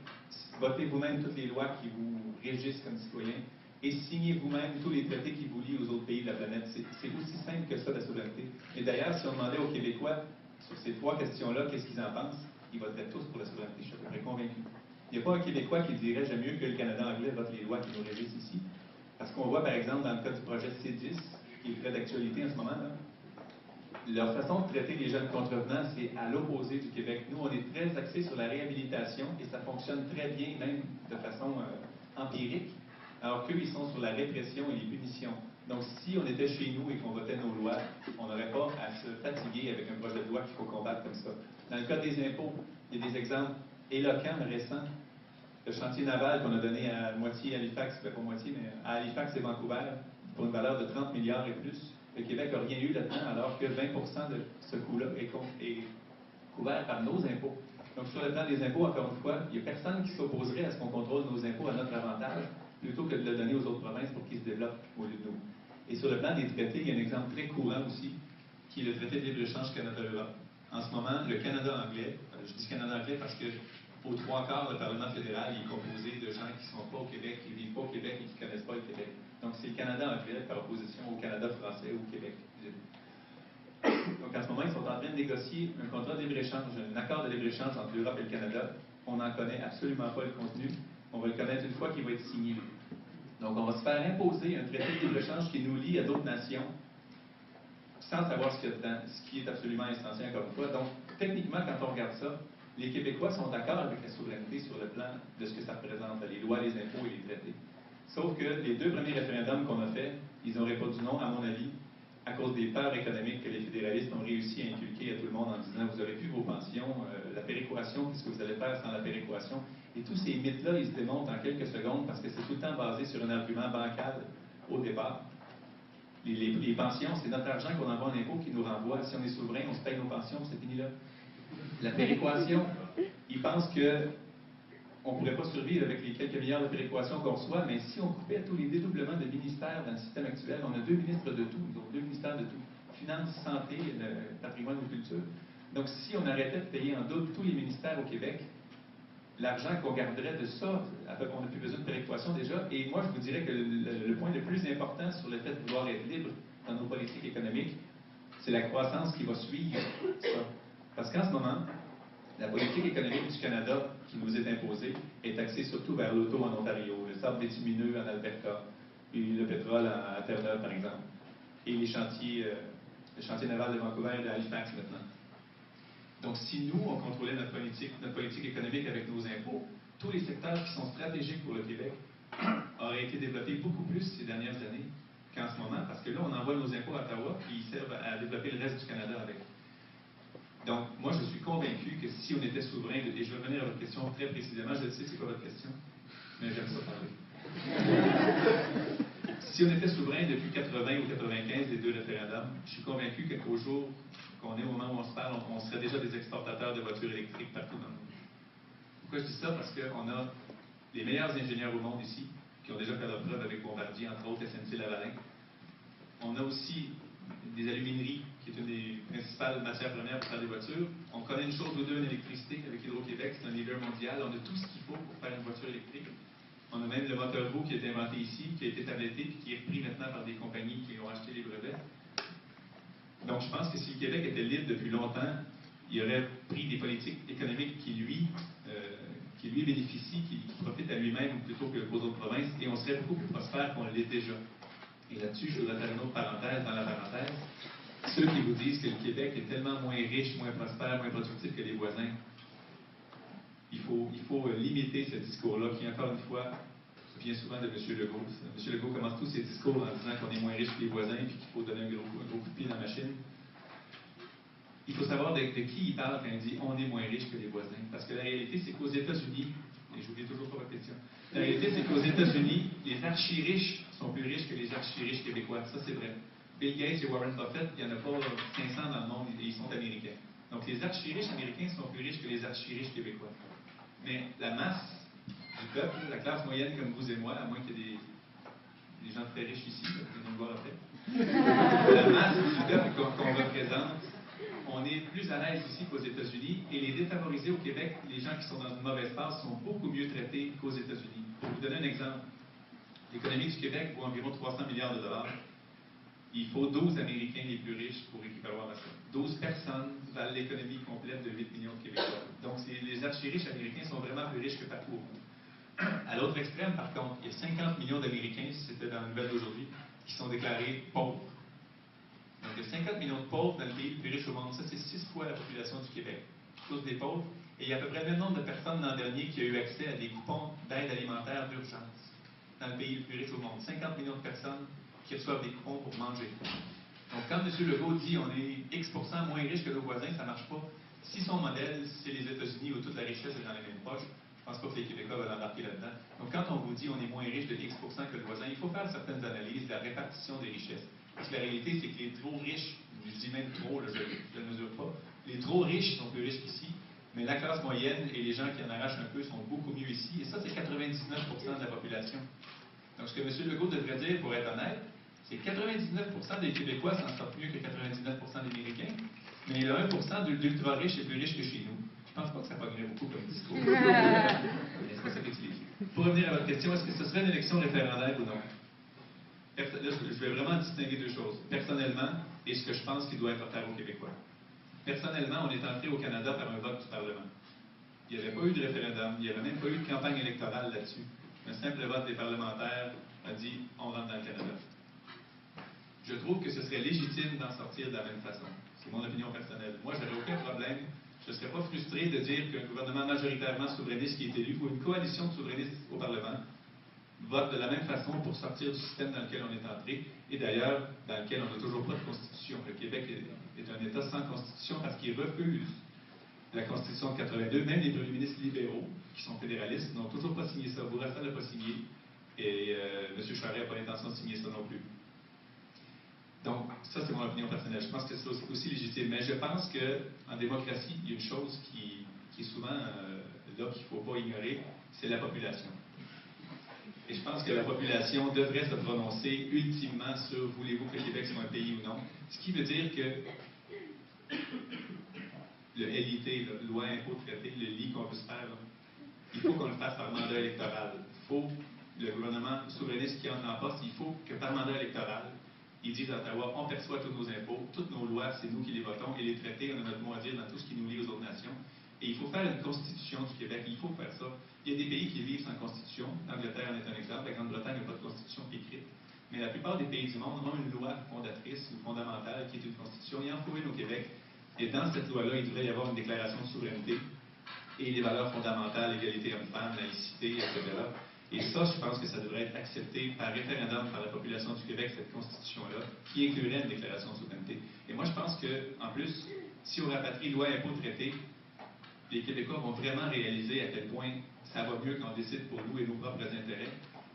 voter vous-même toutes les lois qui vous régissent comme citoyen et signer vous-même tous les traités qui vous lient aux autres pays de la planète. C'est aussi simple que ça, la souveraineté. Et d'ailleurs, si on demandait aux Québécois sur ces trois questions-là, qu'est-ce qu'ils en pensent, ils voteraient tous pour la souveraineté, je suis à peu près convaincu. Il n'y a pas un Québécois qui dirait « j'aime mieux que le Canada anglais vote les lois qui nous régissent ici ». Parce qu'on voit, par exemple, dans le cas du projet C10, qui est très d'actualité en ce moment, là, leur façon de traiter les jeunes contrevenants, c'est à l'opposé du Québec. Nous, on est très axés sur la réhabilitation et ça fonctionne très bien, même de façon empirique, alors qu'eux, ils sont sur la répression et les punitions. Donc, si on était chez nous et qu'on votait nos lois, on n'aurait pas à se fatiguer avec un projet de loi qu'il faut combattre comme ça. Dans le cas des impôts, il y a des exemples éloquents, récents. Le chantier naval qu'on a donné à moitié à Halifax, pas moitié, mais à Halifax et Vancouver, pour une valeur de 30 milliards et plus. Le Québec n'a rien eu là-dedans, alors que 20% de ce coût-là est couvert par nos impôts. Donc, sur le plan des impôts, encore une fois, il n'y a personne qui s'opposerait à ce qu'on contrôle nos impôts à notre avantage, plutôt que de le donner aux autres provinces pour qu'ils se développent au lieu de nous. Et sur le plan des traités, il y a un exemple très courant aussi, qui est le traité de libre-échange Canada-Europe. En ce moment, le Canada anglais, je dis Canada anglais parce que aux trois quarts, le Parlement fédéral est composé de gens qui ne sont pas au Québec, qui ne vivent pas au Québec et qui ne connaissent pas le Québec. Donc, c'est le Canada anglais par opposition au Canada français ou au Québec. Donc, en ce moment, ils sont en train de négocier un contrat de libre-échange, un accord de libre-échange entre l'Europe et le Canada. On n'en connaît absolument pas le contenu. On va le connaître une fois qu'il va être signé. Donc, on va se faire imposer un traité de libre-échange qui nous lie à d'autres nations, sans savoir ce qu'il y a dedans, ce qui est absolument essentiel encore une fois. Donc, techniquement, quand on regarde ça, les Québécois sont d'accord avec la souveraineté sur le plan de ce que ça représente, les lois, les impôts et les traités. Sauf que les deux premiers référendums qu'on a faits, ils n'auraient pas du non, à mon avis, à cause des peurs économiques que les fédéralistes ont réussi à inculquer à tout le monde en disant « vous aurez plus vos pensions, la péréquation, qu'est-ce que vous allez faire sans la péréquation ?» Et tous ces mythes-là, ils se démontent en quelques secondes parce que c'est tout le temps basé sur un argument bancal au départ. Les pensions, c'est notre argent qu'on envoie en impôt qui nous renvoie. Si on est souverain, on se paye nos pensions, c'est fini là. La péréquation, ils pensent qu'on ne pourrait pas survivre avec les quelques milliards de péréquation qu'on reçoit, mais si on coupait tous les dédoublements de ministères dans le système actuel, on a deux ministres de tout, donc deux ministères de tout, finances, santé, patrimoine ou culture. Donc si on arrêtait de payer en double tous les ministères au Québec, l'argent qu'on garderait de ça, on n'a plus besoin de péréquation déjà, et moi je vous dirais que le point le plus important sur le fait de vouloir être libre dans nos politiques économiques, c'est la croissance qui va suivre ça. Parce qu'en ce moment, la politique économique du Canada qui nous est imposée est axée surtout vers l'auto en Ontario, le sable bitumineux en Alberta, et le pétrole à Terre-Neuve, par exemple, et les chantiers, le chantier naval de Vancouver et de Halifax maintenant. Donc, si nous, on contrôlait notre politique économique avec nos impôts, tous les secteurs qui sont stratégiques pour le Québec auraient été développés beaucoup plus ces dernières années qu'en ce moment, parce que là, on envoie nos impôts à Ottawa, puis ils servent à développer le reste du Canada avec. Donc, moi, je suis convaincu que si on était souverain, et je vais revenir à votre question très précisément, je sais c'est quoi votre question, mais j'aime ça parler. Si on était souverain depuis 80 ou 95, les deux référendums, je suis convaincu qu'au jour qu'on est au moment où on se parle, on serait déjà des exportateurs de voitures électriques partout dans le monde. Pourquoi je dis ça? Parce qu'on a les meilleurs ingénieurs au monde ici, qui ont déjà fait leur preuve avec Bombardier, entre autres SNC-Lavalin. On a aussi des alumineries, qui est une des principales matières premières pour faire des voitures. On connaît une chose ou deux en électricité avec Hydro-Québec, c'est un leader mondial. On a tout ce qu'il faut pour faire une voiture électrique. On a même le moteur roue qui a été inventé ici, qui a été tabletté, puis qui est repris maintenant par des compagnies qui ont acheté les brevets. Donc, je pense que si le Québec était libre depuis longtemps, il aurait pris des politiques économiques qui lui bénéficient, qui profitent à lui-même plutôt qu'aux autres provinces, et on serait beaucoup plus prospère qu'on l'est déjà. Et là-dessus, je voudrais faire une autre parenthèse dans la parenthèse. Ceux qui vous disent que le Québec est tellement moins riche, moins prospère, moins productif que les voisins, il faut limiter ce discours-là, qui, encore une fois, vient souvent de M. Legault. M. Legault commence tous ses discours en disant qu'on est moins riche que les voisins et qu'il faut donner un gros coup de pied dans la machine. Il faut savoir de qui il parle quand il dit « on est moins riche que les voisins ». Parce que la réalité, c'est qu'aux États-Unis, et j'oublie toujours pas votre question, la réalité, c'est qu'aux États-Unis, les archi-riches sont plus riches que les archi-riches québécois. Ça, c'est vrai. Bill Gates et Warren Buffett, il n'y en a pas 500 dans le monde et ils sont américains. Donc, les archi-riches américains sont plus riches que les archi-riches québécois. Mais la masse du peuple, la classe moyenne comme vous et moi, à moins qu'il y ait des gens très riches ici, vous allez me voir après, la masse du peuple qu'on représente, on est plus à l'aise ici qu'aux États-Unis, et les défavorisés au Québec, les gens qui sont dans une mauvaise passe, sont beaucoup mieux traités qu'aux États-Unis. Pour vous donner un exemple, l'économie du Québec vaut environ 300 milliards de dollars. Il faut 12 Américains les plus riches pour équivaloir à ça. 12 personnes valent l'économie complète de 8 millions de Québécois. Donc, les archi-riches américains sont vraiment plus riches que partout au monde. À l'autre extrême, par contre, il y a 50 millions d'Américains, si c'était dans la nouvelle d'aujourd'hui, qui sont déclarés pauvres. Donc, il y a 50 millions de pauvres dans le pays le plus riche au monde. Ça, c'est 6 fois la population du Québec. Tous des pauvres. Et il y a à peu près le même nombre de personnes l'an dernier qui ont eu accès à des coupons d'aide alimentaire d'urgence dans le pays le plus riche au monde. 50 millions de personnes qui reçoivent des coupons pour manger. Donc, quand M. Legault dit on est X% moins riche que nos voisins, ça ne marche pas. Si son modèle, c'est les États-Unis où toute la richesse est dans les mêmes poches, je ne pense pas que les Québécois veulent embarquer là-dedans. Donc, quand on vous dit on est moins riche de X% que le voisin, il faut faire certaines analyses de la répartition des richesses. Parce que la réalité, c'est que les trop riches, je dis même trop, là, je ne mesure pas, les trop riches sont plus riches qu'ici, mais la classe moyenne et les gens qui en arrachent un peu sont beaucoup mieux ici. Et ça, c'est 99% de la population. Donc, ce que M. Legault devrait dire, pour être honnête, c'est que 99% des Québécois s'en sortent mieux que 99% des Américains, mais le 1% d'ultra riches est plus riche que chez nous. Je ne pense pas que ça pognerait beaucoup comme discours. Mais c'est pas ça qu'il utilise. Pour revenir à votre question, est-ce que ce serait une élection référendaire ou non? Là, je vais vraiment distinguer deux choses. Personnellement, et ce que je pense qu'il doit être offert aux Québécois. Personnellement, on est entré au Canada par un vote du Parlement. Il n'y avait pas eu de référendum, il n'y avait même pas eu de campagne électorale là-dessus. Un simple vote des parlementaires a dit « on rentre dans le Canada ». Je trouve que ce serait légitime d'en sortir de la même façon. C'est mon opinion personnelle. Moi, je n'aurais aucun problème. Je ne serais pas frustré de dire qu'un gouvernement majoritairement souverainiste qui est élu, ou une coalition de souverainistes au Parlement, vote de la même façon pour sortir du système dans lequel on est entré, et d'ailleurs, dans lequel on n'a toujours pas de constitution. Le Québec est un État sans constitution parce qu'il refuse la Constitution de 82. Même les premiers ministres libéraux, qui sont fédéralistes, n'ont toujours pas signé ça. Bourassa l'a pas signé, et M. Charest n'a pas l'intention de signer ça non plus. Donc, ça, c'est mon opinion personnelle. Je pense que c'est aussi légitime. Mais je pense qu'en démocratie, il y a une chose qui est souvent là qu'il ne faut pas ignorer, c'est la population. Et je pense que la population devrait se prononcer ultimement sur voulez-vous que le Québec soit un pays ou non. Ce qui veut dire que le LIT, loi, impôt, traité, le lit qu'on veut se faire, là, il faut qu'on le fasse par mandat électoral. Il faut, le gouvernement souverainiste qui entre en poste, il faut que par mandat électoral, ils disent à Ottawa, on perçoit tous nos impôts, toutes nos lois, c'est nous qui les votons, et les traités, on a notre mot à dire dans tout ce qui nous lie aux autres nations. Et il faut faire une constitution du Québec, il faut faire ça. Il y a des pays qui vivent sans constitution, l'Angleterre en est un exemple, la Grande-Bretagne n'a pas de constitution écrite. Mais la plupart des pays du monde ont une loi fondatrice ou fondamentale qui est une constitution. Il y en faut une au Québec. Et dans cette loi-là, il devrait y avoir une déclaration de souveraineté et les valeurs fondamentales, égalité homme-femme, laïcité, etc. Et ça, je pense que ça devrait être accepté par référendum par la population du Québec, cette constitution-là, qui inclurait une déclaration de souveraineté. Et moi, je pense qu'en plus, si on rapatrie loi, impôt, traité, les Québécois vont vraiment réaliser à quel point ça va mieux quand on décide pour nous et nos propres intérêts.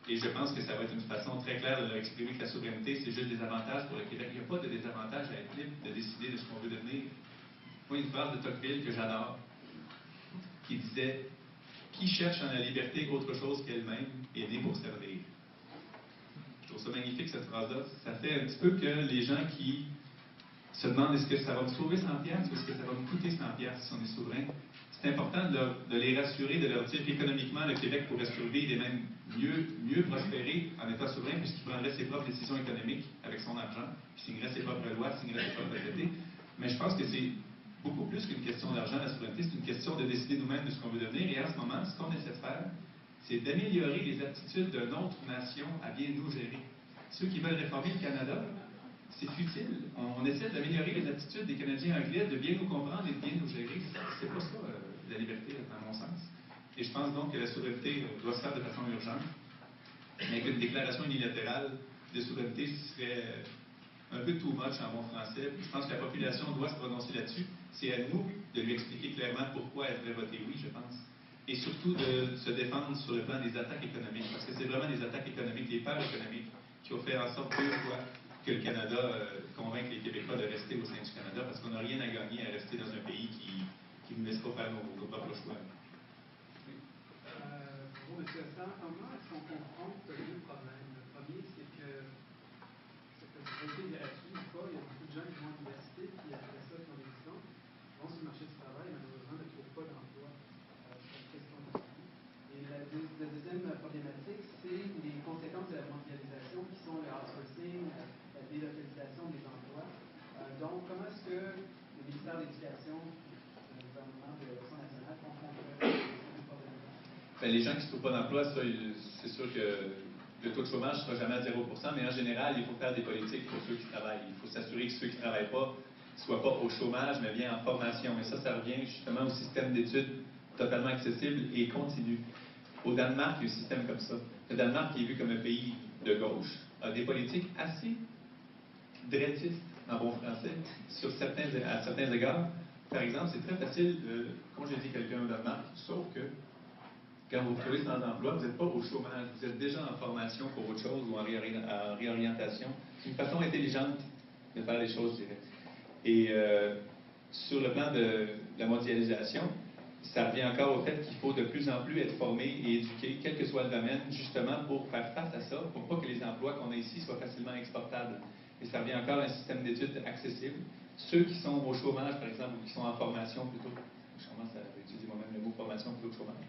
Et je pense que ça va être une façon très claire de leur exprimer que la souveraineté, c'est juste des avantages pour le Québec. Il n'y a pas de désavantage à être libre de décider de ce qu'on veut devenir. Moi, une phrase de Tocqueville que j'adore, qui disait qui cherche en la liberté autre chose qu'elle-même est née pour servir. Je trouve ça magnifique, cette phrase-là. Ça fait un petit peu que les gens qui se demandent est-ce que ça va me sauver 100$ ou est-ce que ça va me coûter 100$ si on est souverain, c'est important de les rassurer, de leur dire qu'économiquement, le Québec pourrait survivre et même mieux prospérer en étant souverain puisqu'il prendrait ses propres décisions économiques avec son argent, puis signerait ses propres lois, signerait ses propres traités. Mais je pense que c'est beaucoup plus qu'une question d'argent, la souveraineté, c'est une question de décider nous-mêmes de ce qu'on veut devenir. Et en ce moment, ce qu'on essaie de faire, c'est d'améliorer les aptitudes d'une autre nation à bien nous gérer. Ceux qui veulent réformer le Canada, c'est futile. On essaie d'améliorer les aptitudes des Canadiens anglais, de bien nous comprendre et de bien nous gérer. C'est pas ça, la liberté, à mon sens. Et je pense donc que la souveraineté doit se faire de façon urgente, mais qu'une déclaration unilatérale de souveraineté serait un peu too much en bon français. Je pense que la population doit se prononcer là-dessus. C'est à nous de lui expliquer clairement pourquoi elle devrait voter oui, je pense. Et surtout de se défendre sur le plan des attaques économiques, parce que c'est vraiment des attaques économiques, des peurs économiques, qui ont fait en sorte deux fois que le Canada convainque les Québécois de rester au sein du Canada, parce qu'on n'a rien à gagner à rester dans un pays qui ne nous laisse pas faire nos propres choix. Bonjour, M. Astin. Comment est-ce qu'on confronte deux problèmes? Le premier, c'est que vous avez été là-dessus ou pas, il y a beaucoup de gens qui vont à l'université, puis après ça, qui ont des diplômes, vont sur le marché du travail, malheureusement, ne trouvent pas d'emploi. C'est une question de fond. Et la deuxième problématique, c'est les conséquences de la mondialisation, qui sont le outsourcing, la délocalisation des emplois. Donc, comment est-ce que le ministère de l'Éducation, le gouvernement de l'Éducation nationale, confronterait ces problèmes? Bien, les gens qui ne se trouvent pas d'emploi, ça, c'est sûr que le taux de chômage ne sera jamais à 0%, mais en général, il faut faire des politiques pour ceux qui travaillent. Il faut s'assurer que ceux qui ne travaillent pas ne soient pas au chômage, mais bien en formation. Et ça revient justement au système d'études totalement accessible et continu. Au Danemark, il y a un système comme ça. Le Danemark, qui est vu comme un pays de gauche, a des politiques assez draitistes, en bon français, à certains égards. Par exemple, c'est très facile de congédier quelqu'un au Danemark, sauf que quand vous vous trouvez sans emploi, vous n'êtes pas au chômage, vous êtes déjà en formation pour autre chose ou en réorientation. C'est une façon intelligente de faire les choses, je dirais. Et sur le plan de la mondialisation, ça revient encore au fait qu'il faut de plus en plus être formé et éduqué, quel que soit le domaine, justement pour faire face à ça, pour pas que les emplois qu'on a ici soient facilement exportables. Et ça revient encore à un système d'études accessible. Ceux qui sont au chômage, par exemple, ou qui sont en formation plutôt, je commence à utiliser moi-même le mot formation plutôt que chômage.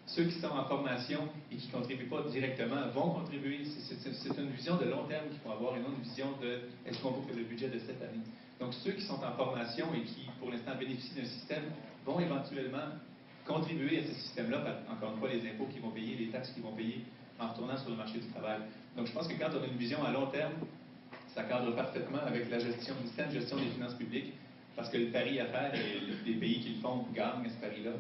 Ceux qui sont en formation et qui ne contribuent pas directement vont contribuer. C'est une vision de long terme qu'il faut avoir et non une vision de est-ce qu'on boucle le budget de cette année. Donc ceux qui sont en formation et qui, pour l'instant, bénéficient d'un système vont éventuellement contribuer à ce système-là par, encore une fois, les impôts qu'ils vont payer, les taxes qu'ils vont payer en retournant sur le marché du travail. Donc je pense que quand on a une vision à long terme, ça cadre parfaitement avec la gestion, une saine gestion des finances publiques, parce que le pari à faire, et les pays qui le font gagnent à ce pari-là,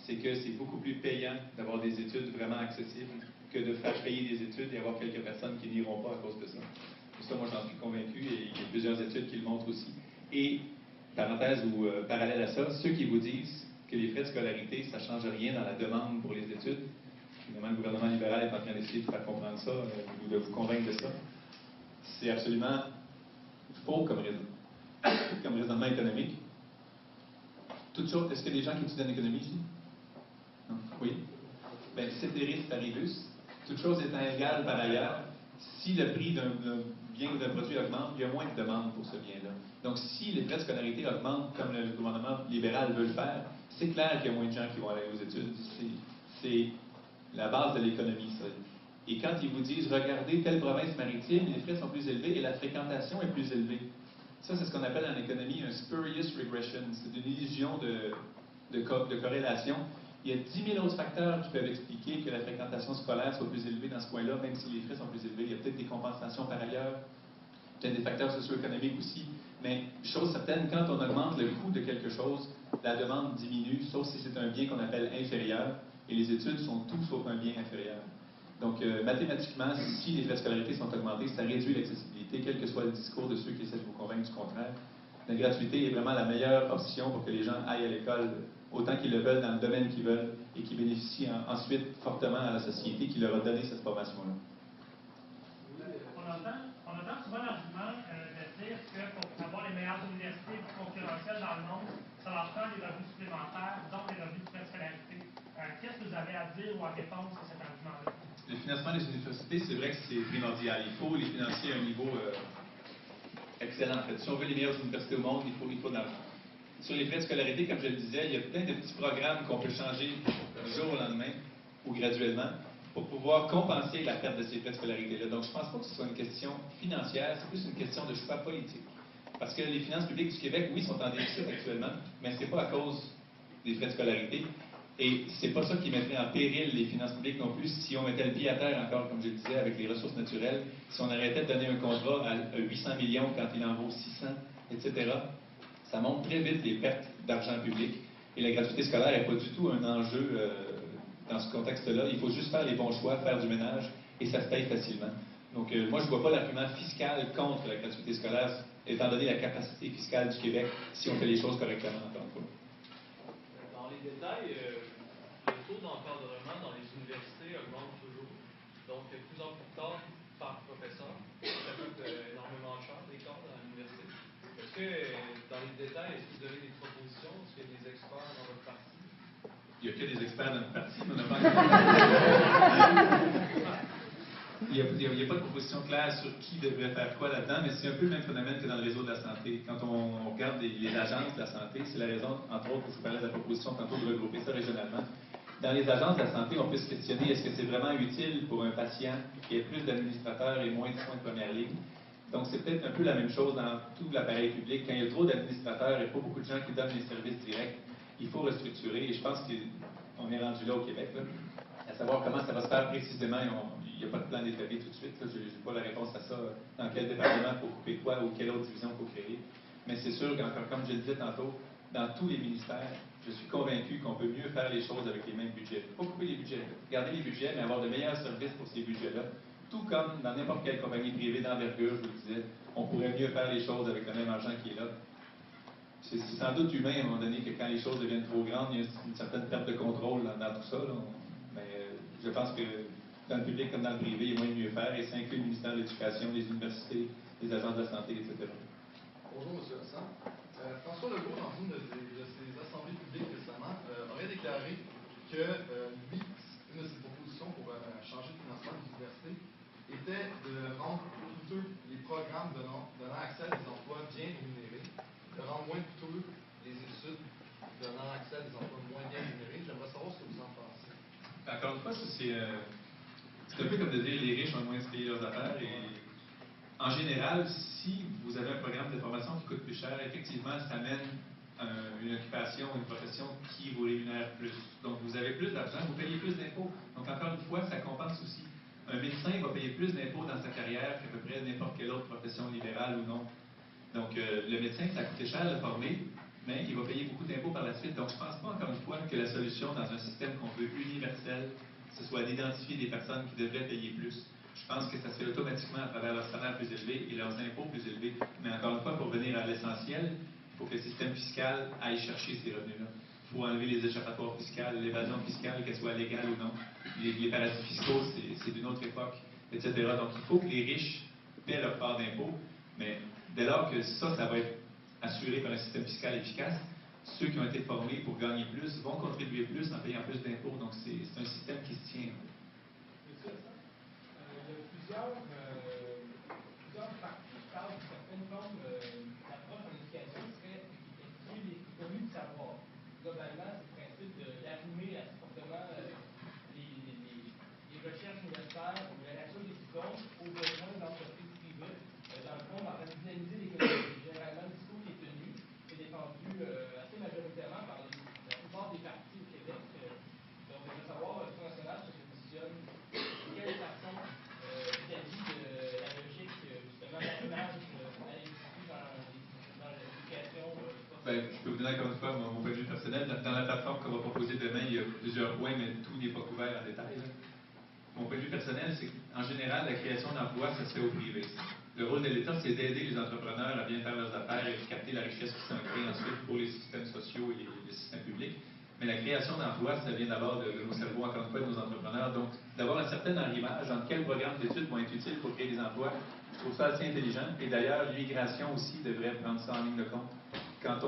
c'est que c'est beaucoup plus payant d'avoir des études vraiment accessibles que de faire payer des études et avoir quelques personnes qui n'iront pas à cause de ça. Et ça, moi, j'en suis convaincu et il y a plusieurs études qui le montrent aussi. Et, parenthèse ou parallèle à ça, ceux qui vous disent que les frais de scolarité, ça ne change rien dans la demande pour les études, évidemment, le gouvernement libéral est en train d'essayer de faire comprendre ça ou de vous convaincre de ça, c'est absolument faux comme raisonnement économique. Toute chose, est-ce qu'il y a des gens qui étudient en économie ici? Non? Oui? Bien, ceteris paribus, toute chose étant égale par ailleurs, si le prix d'un bien ou d'un produit augmente, il y a moins de demande pour ce bien-là. Donc, si les frais de scolarité augmentent comme le gouvernement libéral veut le faire, c'est clair qu'il y a moins de gens qui vont aller aux études. C'est la base de l'économie, ça. Et quand ils vous disent, regardez, telle province maritime, les frais sont plus élevés et la fréquentation est plus élevée. Ça, c'est ce qu'on appelle en économie un spurious regression. C'est une illusion de corrélation. Il y a 10 000 autres facteurs qui peuvent expliquer que la fréquentation scolaire soit plus élevée dans ce coin-là, même si les frais sont plus élevés. Il y a peut-être des compensations par ailleurs, peut-être des facteurs socio-économiques aussi. Mais, chose certaine, quand on augmente le coût de quelque chose, la demande diminue, sauf si c'est un bien qu'on appelle inférieur, et les études sont tout sauf un bien inférieur. Donc, mathématiquement, si les frais de scolarité sont augmentés, ça réduit l'accessibilité, quel que soit le discours de ceux qui essaient de vous convaincre du contraire. La gratuité est vraiment la meilleure option pour que les gens aillent à l'école autant qu'ils le veulent, dans le domaine qu'ils veulent, et qui bénéficient ensuite fortement à la société qui leur a donné cette formation-là. On entend souvent l'argument de dire que pour avoir les meilleures universités concurrentielles dans le monde, ça leur prend des revenus supplémentaires, donc des revenus de frais de scolarité. Qu'est-ce que vous avez à dire ou à répondre sur cet argument-là? Le financement des universités, c'est vrai que c'est primordial. Il faut les financer à un niveau excellent, en fait. Si on veut les meilleures universités au monde, il faut de l'argent. Sur les frais de scolarité, comme je le disais, il y a plein de petits programmes qu'on peut changer du jour au lendemain ou graduellement pour pouvoir compenser la perte de ces frais de scolarité-là. Donc, je ne pense pas que ce soit une question financière, c'est plus une question de choix politique. Parce que les finances publiques du Québec, oui, sont en déficit actuellement, mais ce n'est pas à cause des frais de scolarité. Et c'est pas ça qui mettrait en péril les finances publiques non plus si on mettait le pied à terre encore, comme je le disais, avec les ressources naturelles, si on arrêtait de donner un contrat à 800 millions quand il en vaut 600, etc. Ça montre très vite les pertes d'argent public. Et la gratuité scolaire n'est pas du tout un enjeu dans ce contexte-là. Il faut juste faire les bons choix, faire du ménage, et ça se paye facilement. Donc, moi, je ne vois pas l'argument fiscal contre la gratuité scolaire, étant donné la capacité fiscale du Québec, si on fait les choses correctement, encore une fois. Dans les détails, le taux d'encadrement dans les universités augmente toujours. Donc, de plus en plus tard par professeur. Ça coûte énormément cher, les corps dans l'université. Est-ce que, dans les détails, est-ce que vous avez des propositions? Est-ce qu'il y a des experts dans votre parti? Il n'y a que des experts dans notre parti, mais on n'a pas... Il n'y a pas de proposition claire sur qui devrait faire quoi là-dedans, mais c'est un peu le même phénomène que dans le réseau de la santé. Quand on regarde les agences de la santé, c'est la raison, entre autres, que je vous parlais de la proposition tantôt de regrouper ça régionalement. Dans les agences de la santé, on peut se questionner, est-ce que c'est vraiment utile pour un patient qui ait plus d'administrateurs et moins de soins de première ligne? Donc, c'est peut-être un peu la même chose dans tout l'appareil public. Quand il y a trop d'administrateurs et pas beaucoup de gens qui donnent les services directs, il faut restructurer. Et je pense qu'on est rendu là au Québec, là, à savoir comment ça va se faire précisément. Il n'y a pas de plan d'établi tout de suite. Je n'ai pas la réponse à ça, dans quel département il faut couper quoi ou quelle autre division il faut créer. Mais c'est sûr qu'encore, comme je le disais tantôt, dans tous les ministères, je suis convaincu qu'on peut mieux faire les choses avec les mêmes budgets. Pas couper les budgets, garder les budgets, mais avoir de meilleurs services pour ces budgets-là. Tout comme dans n'importe quelle compagnie privée d'envergure, je vous le disais, on pourrait mieux faire les choses avec le même argent qui est là. C'est sans doute humain à un moment donné que quand les choses deviennent trop grandes, il y a une certaine perte de contrôle dans tout ça. Mais je pense que dans le public comme dans le privé, il y a moyen de mieux faire, et ça inclut le ministère de l'Éducation, les universités, les agences de la santé, etc. Bonjour, M. Hassan. François Legault, dans une de ses assemblées publiques récemment, aurait déclaré que lui, une de ses propositions pour changer de financement des universités était de rendre coûteux les programmes donnant accès à des emplois bien rémunérés, de rendre moins coûteux les études donnant accès à des emplois moins bien rémunérés. J'aimerais savoir ce que vous en pensez. Encore une fois, c'est un peu comme de dire les riches ont moins de se payer leurs affaires. Et en général, si vous avez un programme de formation qui coûte plus cher, effectivement, ça mène une occupation, une profession qui vous rémunère plus. Donc, vous avez plus d'argent, vous payez plus d'impôts. Donc, encore une fois, ça compense aussi. Un médecin va payer plus d'impôts dans sa carrière qu'à peu près n'importe quelle autre profession libérale ou non. Donc, le médecin, ça coûte cher de le former, mais il va payer beaucoup d'impôts par la suite. Donc, je ne pense pas, encore une fois, que la solution dans un système qu'on veut universel, ce soit d'identifier des personnes qui devraient payer plus. Je pense que ça se fait automatiquement à travers leurs salaires plus élevés et leurs impôts plus élevés. Mais encore une fois, pour revenir à l'essentiel, il faut que le système fiscal aille chercher ces revenus-là. Il faut enlever les échappatoires fiscales, l'évasion fiscale, qu'elle soit légale ou non. Les paradis fiscaux, c'est d'une autre époque, etc. Donc, il faut que les riches paient leur part d'impôts, mais dès lors que ça va être assuré par un système fiscal efficace, ceux qui ont été formés pour gagner plus vont contribuer plus en payant plus d'impôts. Donc, c'est un système qui se tient. Monsieur Hassan, il y a plusieurs parties qui parlent d'une certaine forme d'approche en éducation qui serait d'étudier l'économie du savoir. Globalement, c'est le principe d'arrimer assez fortement les recherches universitaires ou la nature des diplômes aux besoins d'entreprises privées. Dans le fond, on va dynamiser l'économie. Généralement, le discours qui est tenu est défendu assez majoritairement par la plupart des partis au Québec. Donc, on veut savoir, le Front national se positionne de quelle façon vis-à-vis de la logique, justement, d'arrimage à l'industrie dans l'éducation. Je peux vous donner encore une fois mon point de vue personnel. Dans la plateforme qu'on va proposer demain, il y a plusieurs points, mais tout n'est pas couvert en détail. Mon point de vue personnel, c'est qu'en général, la création d'emplois, ça se fait au privé. Le rôle de l'État, c'est d'aider les entrepreneurs à bien faire leurs affaires et de capter la richesse qui s'en crée ensuite pour les systèmes sociaux et les systèmes publics. Mais la création d'emplois, ça vient d'abord de nos cerveaux, encore une fois, de nos entrepreneurs. Donc, d'avoir un certain arrimage entre quels programmes d'études vont être utiles pour créer des emplois, je trouve ça assez intelligent. Et d'ailleurs, l'immigration aussi devrait prendre ça en ligne de compte. Quand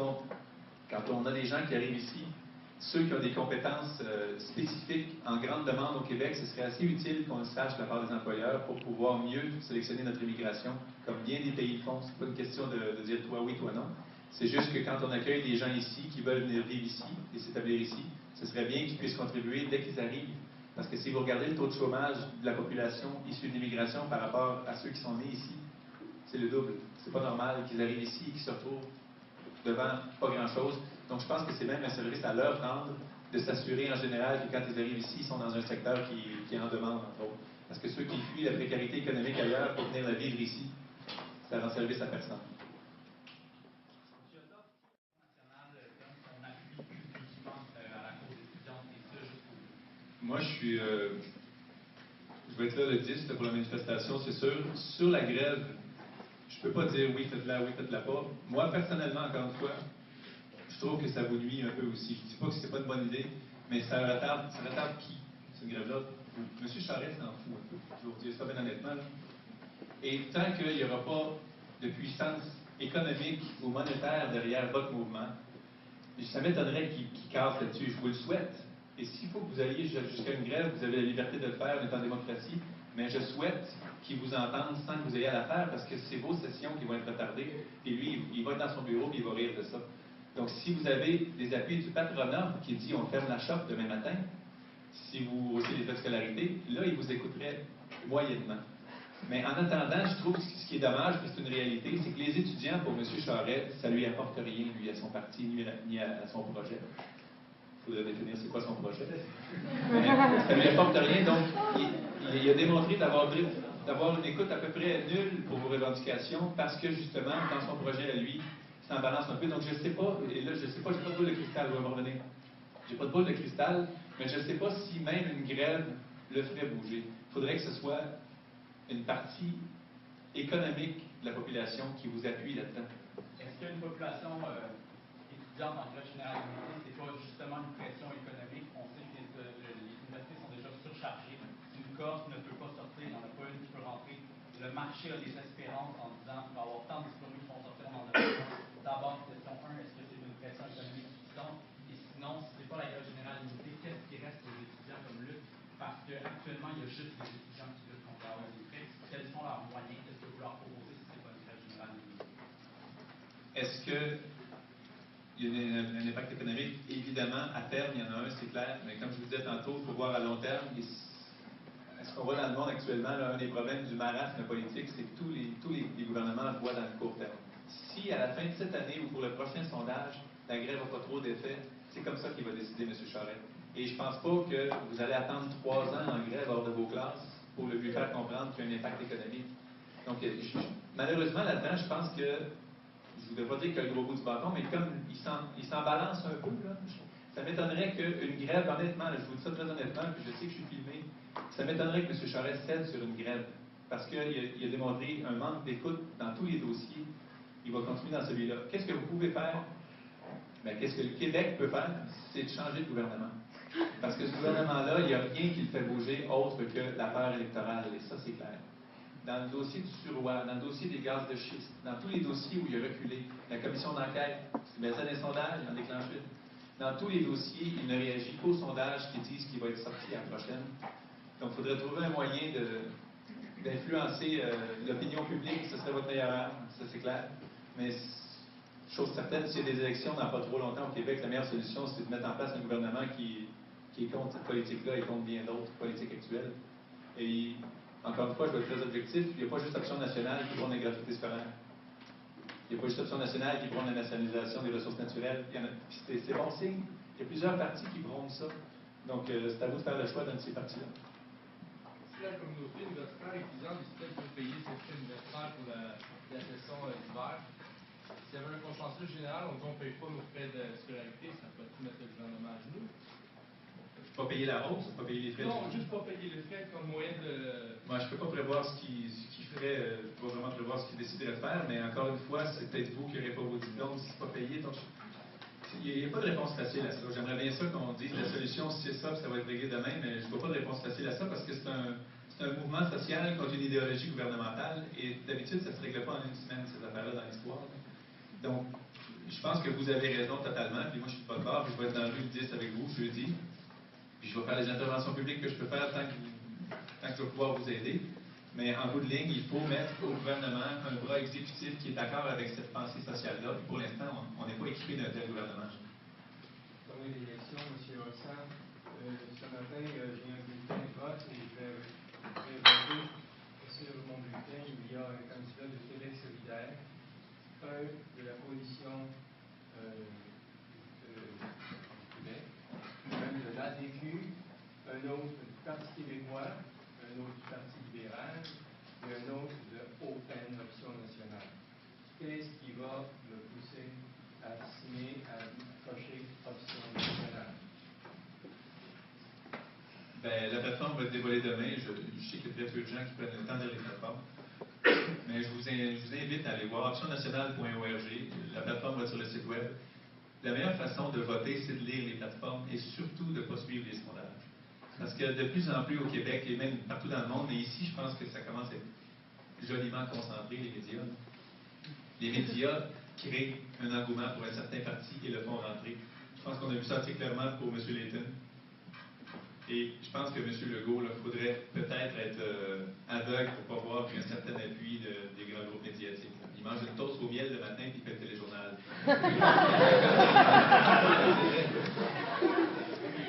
on a des gens qui arrivent ici ceux qui ont des compétences spécifiques en grande demande au Québec, ce serait assez utile qu'on le sache de la part des employeurs pour pouvoir mieux sélectionner notre immigration, comme bien des pays le font. C'est pas une question de dire toi oui, toi non. C'est juste que quand on accueille des gens ici qui veulent venir vivre ici et s'établir ici, ce serait bien qu'ils puissent contribuer dès qu'ils arrivent. Parce que si vous regardez le taux de chômage de la population issue de l'immigration par rapport à ceux qui sont nés ici, c'est le double. C'est pas normal qu'ils arrivent ici et qu'ils se retrouvent devant pas grand-chose. Donc je pense que c'est même un service à leur rendre de s'assurer en général que quand ils arrivent ici, ils sont dans un secteur qui est en demande, entre autres. Parce que ceux qui fuient la précarité économique ailleurs pour venir la vivre ici, ça rend service à personne. Moi, je vais être là le 10 pour la manifestation, c'est sûr. Sur la grève, je ne peux pas dire oui, faites-la, oui, faites-la pas. Moi, personnellement, encore une fois, je trouve que ça vous nuit un peu aussi. Je ne dis pas que c'est pas une bonne idée, mais ça retarde qui, cette grève-là? M. Charest s'en fout un peu. Je vais vous dire ça bien honnêtement. Là. Et tant qu'il n'y aura pas de puissance économique ou monétaire derrière votre mouvement, ça m'étonnerait qu'il casse là-dessus. Je vous le souhaite. Et s'il faut que vous alliez jusqu'à une grève, vous avez la liberté de le faire, on est en démocratie, mais je souhaite qu'ils vous entendent sans que vous ayez à la faire, parce que c'est vos sessions qui vont être retardées, et lui, il va être dans son bureau et il va rire de ça. Donc, si vous avez des appuis du patronat qui dit on ferme la shop demain matin, si vous haussez les frais de scolarité, là, il vous écouterait moyennement. Mais en attendant, je trouve que ce qui est dommage, parce que c'est une réalité, c'est que les étudiants, pour M. Charest, ça lui apporte rien, lui, à son parti, ni à son projet. Il faudrait définir c'est quoi son projet. Mais ça ne lui apporte rien, donc il a démontré d'avoir une écoute à peu près nulle pour vos revendications, parce que justement, dans son projet à lui, ça en balance un peu. Donc je ne sais pas, et là je ne sais pas, je n'ai pas de boule de cristal, je vais me revenir. Je n'ai pas de boule de cristal, mais je ne sais pas si même une grève le ferait bouger. Il faudrait que ce soit une partie économique de la population qui vous appuie là-dedans. Est-ce qu'il y a une population étudiante en grève générale limitée, c'est pas justement une pression économique? On sait que les universités sont déjà surchargées. Si une cohorte ne peut pas sortir, il n'y en a pas une qui peut rentrer. Le marché a des espérances en disant qu'il va y avoir tant de diplômés qui vont sortir en besoin. D'abord, question 1, est-ce que c'est une pression économique suffisante? Et sinon, si ce n'est pas la grève générale limitée, qu'est-ce qui reste aux étudiants comme lutte? Parce qu'actuellement, il y a juste des étudiants qui luttent contre la hausse des frais. Quels sont leurs moyens? Qu'est-ce que vous leur proposez si ce n'est pas une grève générale limitée? Est-ce qu'il y a un impact économique? Évidemment, à terme, il y en a un, c'est clair. Mais comme je vous disais tantôt, il faut voir à long terme. Ce qu'on voit dans le monde actuellement, là, un des problèmes du marasme politique, c'est que tous les gouvernements voient dans le court terme. Si à la fin de cette année ou pour le prochain sondage, la grève n'a pas trop d'effet, c'est comme ça qu'il va décider M. Charest. Et je ne pense pas que vous allez attendre 3 ans en grève hors de vos classes pour lui faire comprendre qu'il y a un impact économique. Donc, malheureusement, là-dedans, je pense que, je ne voudrais pas dire qu'il a le gros bout du bâton, mais comme il s'en balance un peu, là, ça m'étonnerait qu'une grève, honnêtement, là, je vous dis ça très honnêtement, puis je sais que je suis filmé, ça m'étonnerait que M. Charest cède sur une grève, parce qu'il a démontré un manque d'écoute dans tous les dossiers. Il va continuer dans celui-là. Qu'est-ce que vous pouvez faire? Bien, qu'est-ce que le Québec peut faire? C'est de changer de gouvernement. Parce que ce gouvernement-là, il n'y a rien qui le fait bouger autre que la peur électorale, et ça, c'est clair. Dans le dossier du Suroît, dans le dossier des gaz de schiste, dans tous les dossiers où il a reculé, la commission d'enquête, il baissait des sondages, il en déclenche une. Dans tous les dossiers, il ne réagit qu'aux sondages qui disent qu'il va être sorti à la prochaine. Donc, il faudrait trouver un moyen d'influencer l'opinion publique, ce serait votre meilleure arme, ça c'est clair. Mais, chose certaine, s'il y a des élections dans pas trop longtemps au Québec, la meilleure solution, c'est de mettre en place un gouvernement qui est contre cette politique-là et contre bien d'autres politiques actuelles. Et, encore une fois, je vais être très objectif, il n'y a pas juste Option nationale qui prône la gratuité scolaire. Il n'y a pas juste Option nationale qui prône la nationalisation des ressources naturelles. C'est bon signe. Il y a plusieurs partis qui prônent ça. Donc, c'est à vous de faire le choix d'un de ces partis-là. Si la communauté universitaire étudiante décidait de payer ses frais universitaires pour la session d'hiver, s'il y avait un consensus général, on dit on ne paye pas nos frais de scolarité, ça peut mettre le gouvernement à genoux. Pas payer la hausse, pas payer les frais? Non, juste pas payer les frais comme moyen de... Moi, je ne peux pas prévoir ce qu'il ferait, je ne peux pas vraiment prévoir ce qu'il déciderait de faire, mais encore une fois, c'est peut-être vous qui n'aurez pas vos diplômes si ce n'est pas payé. Donc, il n'y a pas de réponse facile à ça. J'aimerais bien ça qu'on dise la solution, c'est ça, puis ça va être réglé demain, mais je ne vois pas de réponse facile à ça parce que c'est un mouvement social contre une idéologie gouvernementale et d'habitude, ça ne se règle pas en une semaine, ces affaires-là, dans l'histoire. Donc, je pense que vous avez raison totalement, puis moi je suis pas de bord, puis je vais être dans le rue le 10 avec vous, jeudi, puis je vais faire les interventions publiques que je peux faire tant que je vais pouvoir vous aider. Mais en bout de ligne, il faut mettre au gouvernement un bras exécutif qui est d'accord avec cette pensée sociale-là. Puis pour l'instant, on n'est pas équipé d'un tel gouvernement. Parmi l'élection, M. Hossan, ce matin, j'ai un bulletin de vote et je vais voter. Sur mon bulletin, il y a un candidat de Québec solidaire, un de la coalition Québec, un de l'ADQ, un autre du Parti québécois, un autre du Parti libéral et un autre de Open Option nationale. Qu'est-ce qui va me pousser à signer, à cocher Option nationale? Ben, la plateforme va être dévoilée demain. Je sais qu'il y a très peu de gens qui prennent le temps de lire les plateformes. Mais je vous invite à aller voir optionnationale.org. La plateforme va être sur le site web. La meilleure façon de voter, c'est de lire les plateformes et surtout de ne pas suivre les sondages. Parce que de plus en plus au Québec et même partout dans le monde, mais ici, je pense que ça commence à être joliment concentré, les médias. Les médias créent un engouement pour un certain parti et le font rentrer. Je pense qu'on a vu ça assez clairement pour M. Layton. Et je pense que M. Legault, il faudrait peut-être être aveugle pour ne pas voir qu'il y a un certain appui des grands groupes médiatiques. Il mange une toast au miel le matin et il fait le téléjournal.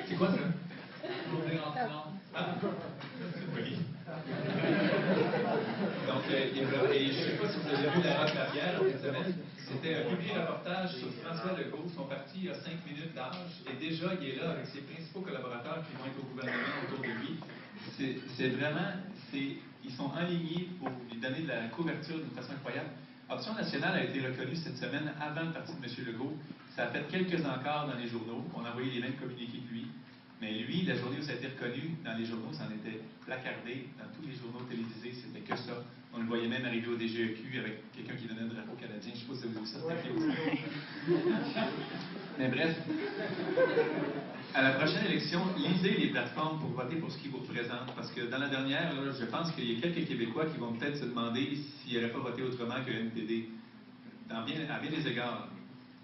C'est quoi ça? Ah, oui. Donc, et je ne sais pas si vous avez vu la roche arrière cette semaine. C'était un publié reportage sur François Legault. Son parti a 5 minutes d'âge et déjà il est là avec ses principaux collaborateurs qui vont être au gouvernement autour de lui. C'est vraiment, ils sont alignés pour lui donner de la couverture d'une façon incroyable. Option nationale a été reconnue cette semaine avant le parti de M. Legault. Ça a fait quelques encarts dans les journaux. On a envoyé les mêmes communiqués que lui. Mais lui, la journée où ça a été reconnu dans les journaux, ça en était placardé dans tous les journaux télévisés, c'était que ça. On le voyait même arriver au DGEQ avec quelqu'un qui donnait un drapeau canadien. Je ne sais pas si vous avez vu ça, c'était Mais bref, à la prochaine élection, lisez les plateformes pour voter pour ce qui vous représente. Parce que dans la dernière, là, je pense qu'il y a quelques Québécois qui vont peut-être se demander s'ils n'auraient pas voté autrement que le NPD, à bien des égards.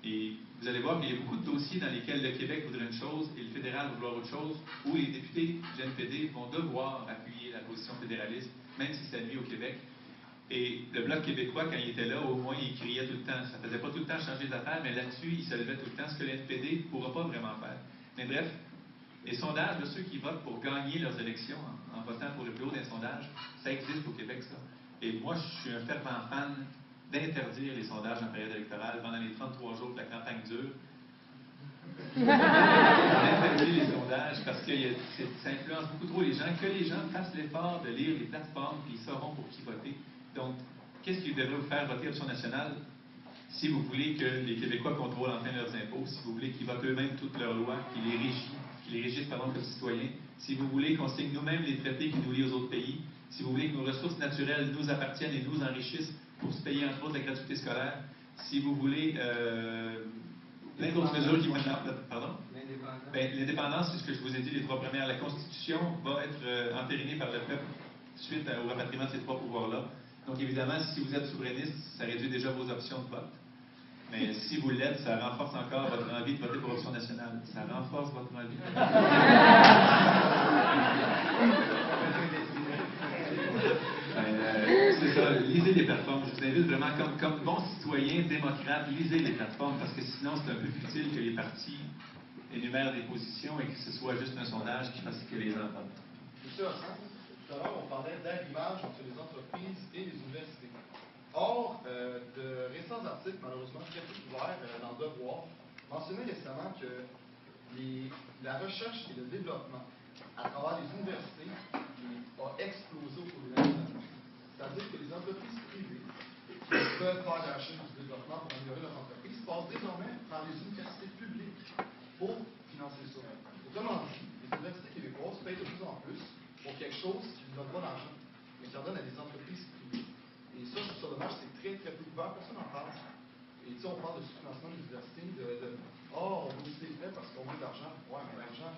Et vous allez voir qu'il y a beaucoup de dossiers dans lesquels le Québec voudrait une chose et le fédéral vouloir autre chose, où les députés du NPD vont devoir appuyer la position fédéraliste, même si ça nuit au Québec. Et le Bloc québécois, quand il était là, au moins, il criait tout le temps. Ça ne faisait pas tout le temps changer les affaires, mais là-dessus, il se levait tout le temps, ce que le NPD ne pourra pas vraiment faire. Mais bref, les sondages de ceux qui votent pour gagner leurs élections en votant pour le plus haut des sondages, ça existe au Québec, ça. Et moi, je suis un fervent fan d'interdire les sondages en période électorale pendant les 33 jours que la campagne dure. D'interdire les sondages parce que ça influence beaucoup trop les gens. Que les gens fassent l'effort de lire les plateformes et ils sauront pour qui voter. Donc, qu'est-ce qui devrait vous faire voter Option nationale si vous voulez que les Québécois contrôlent enfin leurs impôts, si vous voulez qu'ils votent eux-mêmes toutes leurs lois, qu'ils les régissent comme citoyens, si vous voulez qu'on signe nous-mêmes les traités qui nous lient aux autres pays, si vous voulez que nos ressources naturelles nous appartiennent et nous enrichissent pour se payer entre autres la gratuité scolaire, si vous voulez plein d'autres mesures qui vont être en place. Pardon? L'indépendance, c'est ce que je vous ai dit, les 3 premières. La Constitution va être entérinée par le peuple suite au rapatriement de ces 3 pouvoirs-là. Donc évidemment, si vous êtes souverainiste, ça réduit déjà vos options de vote. Mais si vous l'êtes, ça renforce encore votre envie de voter pour Option nationale. Ça renforce votre envie de voter. C'est ça, lisez les plateformes. Je vous invite vraiment, comme bon citoyen démocrate, lisez les plateformes, parce que sinon, c'est un peu futile que les partis énumèrent des positions et que ce soit juste un sondage qui fasse que les gens entendent. Monsieur Hossan, tout à l'heure, on parlait d'arrivage entre les entreprises et les universités. Or, de récents articles, malheureusement très peu couverts dans le Devoir, mentionnaient récemment que la recherche et le développement à travers les universités a explosé au cours des dernières années. C'est-à-dire que les entreprises privées qui peuvent faire de la recherche et du développement pour améliorer leur entreprise passent désormais par les universités publiques pour financer ça. Autrement dit, les universités québécoises payent de plus en plus pour quelque chose qui ne donne pas d'argent, mais qui en donne à des entreprises privées. Et ça, je trouve ça dommage, c'est très très peu couvert, personne n'en parle. Et tu sais, on parle de sous-financement de l'université, on veut aussi des frais parce qu'on veut de l'argent. Ouais, mais l'argent,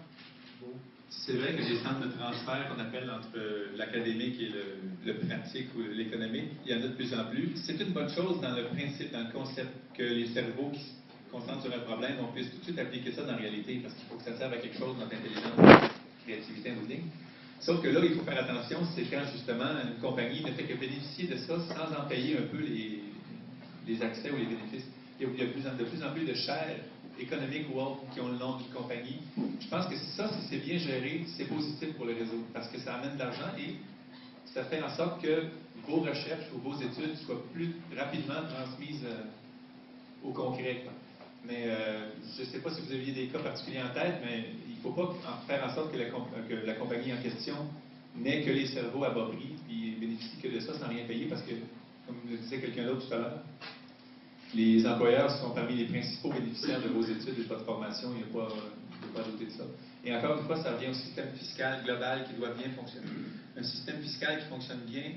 bon. C'est vrai que les centres de transfert qu'on appelle entre l'académique et le pratique ou l'économique, il y en a de plus en plus. C'est une bonne chose dans le principe, dans le concept que les cerveaux concentre sur un problème, on puisse tout de suite appliquer ça dans la réalité, parce qu'il faut que ça serve à quelque chose, notre intelligence, créativité en ligne. Sauf que là, il faut faire attention, c'est quand justement une compagnie ne fait que bénéficier de ça sans en payer un peu les accès ou les bénéfices. Il y a de plus en plus de chaires économiques ou autres qui ont le nom d'une compagnie. Je pense que ça, si c'est bien géré, c'est positif pour le réseau, parce que ça amène de l'argent et ça fait en sorte que vos recherches ou vos études soient plus rapidement transmises au concret. Mais je ne sais pas si vous aviez des cas particuliers en tête, mais il ne faut pas faire en sorte que la compagnie en question n'ait que les cerveaux à bas prix et bénéficie que de ça sans rien payer, parce que, comme le disait quelqu'un d'autre tout à l'heure, les employeurs sont parmi les principaux bénéficiaires de vos études et de votre formation. Il n'y a pas douter de ça. Et encore une fois, ça revient au système fiscal global qui doit bien fonctionner. Un système fiscal qui fonctionne bien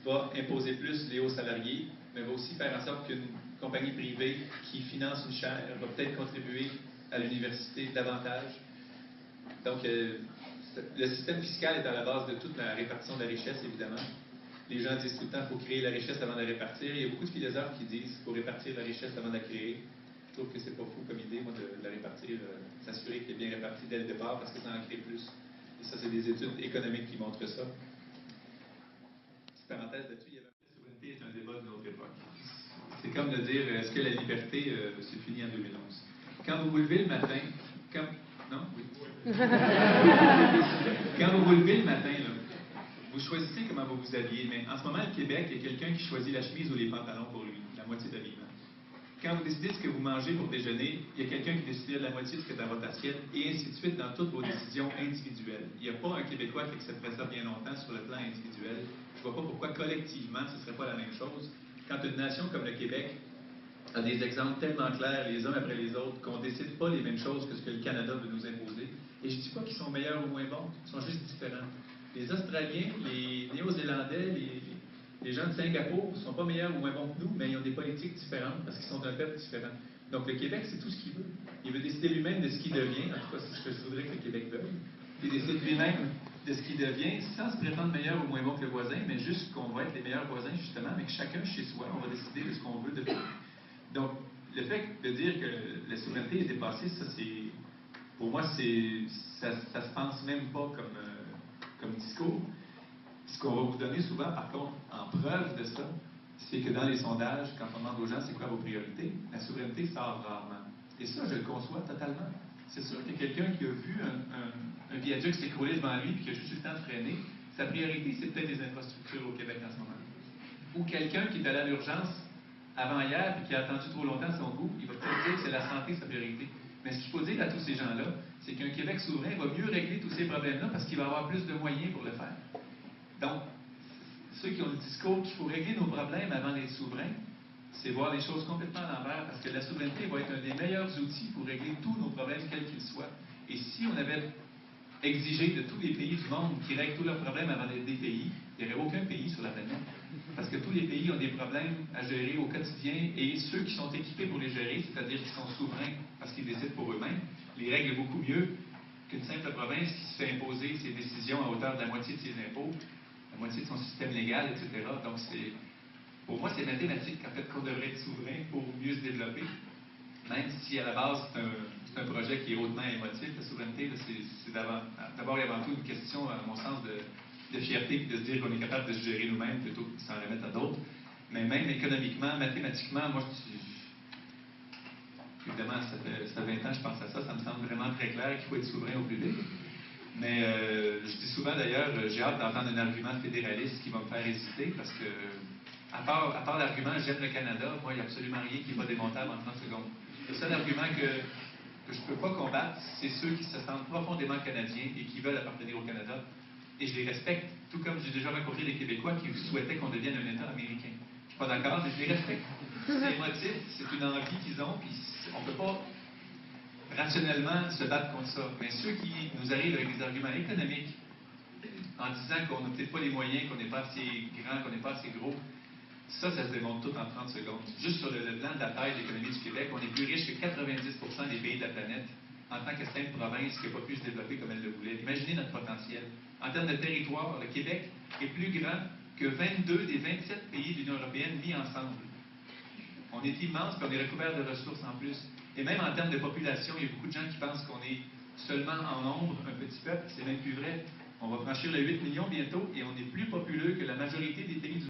va imposer plus les hauts salariés, mais va aussi faire en sorte qu'une compagnie privée qui finance une chaire va peut-être contribuer à l'université davantage. Donc, le système fiscal est à la base de toute la répartition de la richesse, évidemment. Les gens disent tout le temps qu'il faut créer la richesse avant de la répartir. Il y a beaucoup de philosophes qui disent qu'il faut répartir la richesse avant de la créer. Je trouve que c'est pas fou comme idée, moi, de la répartir, s'assurer qu'elle est bien répartie dès le départ, parce que ça en crée plus. Et ça, c'est des études économiques qui montrent ça. Petite parenthèse là-dessus, il y avait la souveraineté est un débat de notre époque. C'est comme de dire, est-ce que la liberté se finit en 2011? Quand vous vous levez le matin, non? Oui. Quand vous vous levez le matin, là, vous choisissez comment vous vous habillez, mais en ce moment, le Québec, il y a quelqu'un qui choisit la chemise ou les pantalons pour lui, la moitié d'habillement. Quand vous décidez de ce que vous mangez pour déjeuner, il y a quelqu'un qui décide de la moitié de ce qui est dans votre assiette, et ainsi de suite dans toutes vos décisions individuelles. Il n'y a pas un Québécois qui accepterait ça bien longtemps sur le plan individuel. Je ne vois pas pourquoi collectivement ce ne serait pas la même chose. Quand une nation comme le Québec a des exemples tellement clairs les uns après les autres qu'on ne décide pas les mêmes choses que ce que le Canada veut nous imposer. Et je ne dis pas qu'ils sont meilleurs ou moins bons, ils sont juste différents. Les Australiens, les Néo-Zélandais, les gens de Singapour ne sont pas meilleurs ou moins bons que nous, mais ils ont des politiques différentes parce qu'ils sont d'un peuple différent. Donc le Québec, c'est tout ce qu'il veut. Il veut décider lui-même de ce qu'il devient, en tout cas c'est ce que je voudrais que le Québec veuille. Il décide lui-même de ce qu'il devient sans se prétendre meilleur ou moins bon que le voisin, mais juste qu'on va être les meilleurs voisins justement, mais que chacun chez soi, on va décider de ce qu'on veut devenir. Donc le fait de dire que la souveraineté est dépassée, ça c'est, pour moi, ça se pense même pas comme discours. Ce qu'on va vous donner souvent, par contre, en preuve de ça, c'est que dans les sondages, quand on demande aux gens c'est quoi vos priorités, la souveraineté sort rarement. Et ça, je le conçois totalement. C'est sûr que quelqu'un qui a vu un viaduc s'écrouler devant lui et qui a juste eu le temps de freiner, sa priorité, c'est peut-être les infrastructures au Québec en ce moment. Ou quelqu'un qui est allé à l'urgence avant-hier et qui a attendu trop longtemps son goût, il va peut-être dire que c'est la santé sa priorité. Mais ce qu'il faut dire à tous ces gens-là, c'est qu'un Québec souverain va mieux régler tous ces problèmes-là parce qu'il va avoir plus de moyens pour le faire. Donc, ceux qui ont le discours qu'il faut régler nos problèmes avant d'être souverain, c'est voir les choses complètement à l'envers, parce que la souveraineté va être un des meilleurs outils pour régler tous nos problèmes, quels qu'ils soient. Et si on avait exigé de tous les pays du monde qui règlent tous leurs problèmes avant d'être des pays, il n'y aurait aucun pays sur la planète. Parce que tous les pays ont des problèmes à gérer au quotidien, et ceux qui sont équipés pour les gérer, c'est-à-dire qui sont souverains parce qu'ils décident pour eux-mêmes, les règlent beaucoup mieux qu'une simple province qui se fait imposer ses décisions à hauteur de la moitié de ses impôts, la moitié de son système légal, etc. Donc, pour moi, c'est mathématique, en fait, qu'on devrait être souverain pour mieux se développer, même si, à la base, c'est un projet qui est hautement émotif. La souveraineté, c'est d'abord et avant tout une question, à mon sens, de fierté, de se dire qu'on est capable de se gérer nous-mêmes plutôt que de s'en remettre à d'autres. Mais même économiquement, mathématiquement, moi, évidemment, ça fait 20 ans que je pense à ça, ça me semble vraiment très clair qu'il faut être souverain au plus vite. Mais je dis souvent d'ailleurs, j'ai hâte d'entendre un argument fédéraliste qui va me faire hésiter, parce que, à part l'argument « j'aime le Canada », moi, il n'y a absolument rien qui n'est pas démontable en 30 secondes. Le seul argument que je ne peux pas combattre, c'est ceux qui se sentent profondément canadiens et qui veulent appartenir au Canada. Et je les respecte, tout comme j'ai déjà rencontré des Québécois qui souhaitaient qu'on devienne un État américain. Je ne suis pas d'accord, mais je les respecte. C'est émotif, c'est une envie qu'ils ont, puis on ne peut pas rationnellement se battre contre ça. Mais ceux qui nous arrivent avec des arguments économiques, en disant qu'on n'a peut-être pas les moyens, qu'on n'est pas assez grand, qu'on n'est pas assez gros, ça se démontre tout en 30 secondes. Juste sur le plan de la taille de l'économie du Québec, on est plus riche que 90% des pays de la planète en tant que simple province qui n'a pas pu se développer comme elle le voulait. Imaginez notre potentiel. En termes de territoire, le Québec est plus grand que 22 des 27 pays de l'Union européenne mis ensemble. On est immense, puis on est recouvert de ressources en plus. Et même en termes de population, il y a beaucoup de gens qui pensent qu'on est seulement en nombre, un petit peuple. C'est même plus vrai. On va franchir le 8 millions bientôt et on est plus populeux que la majorité des pays du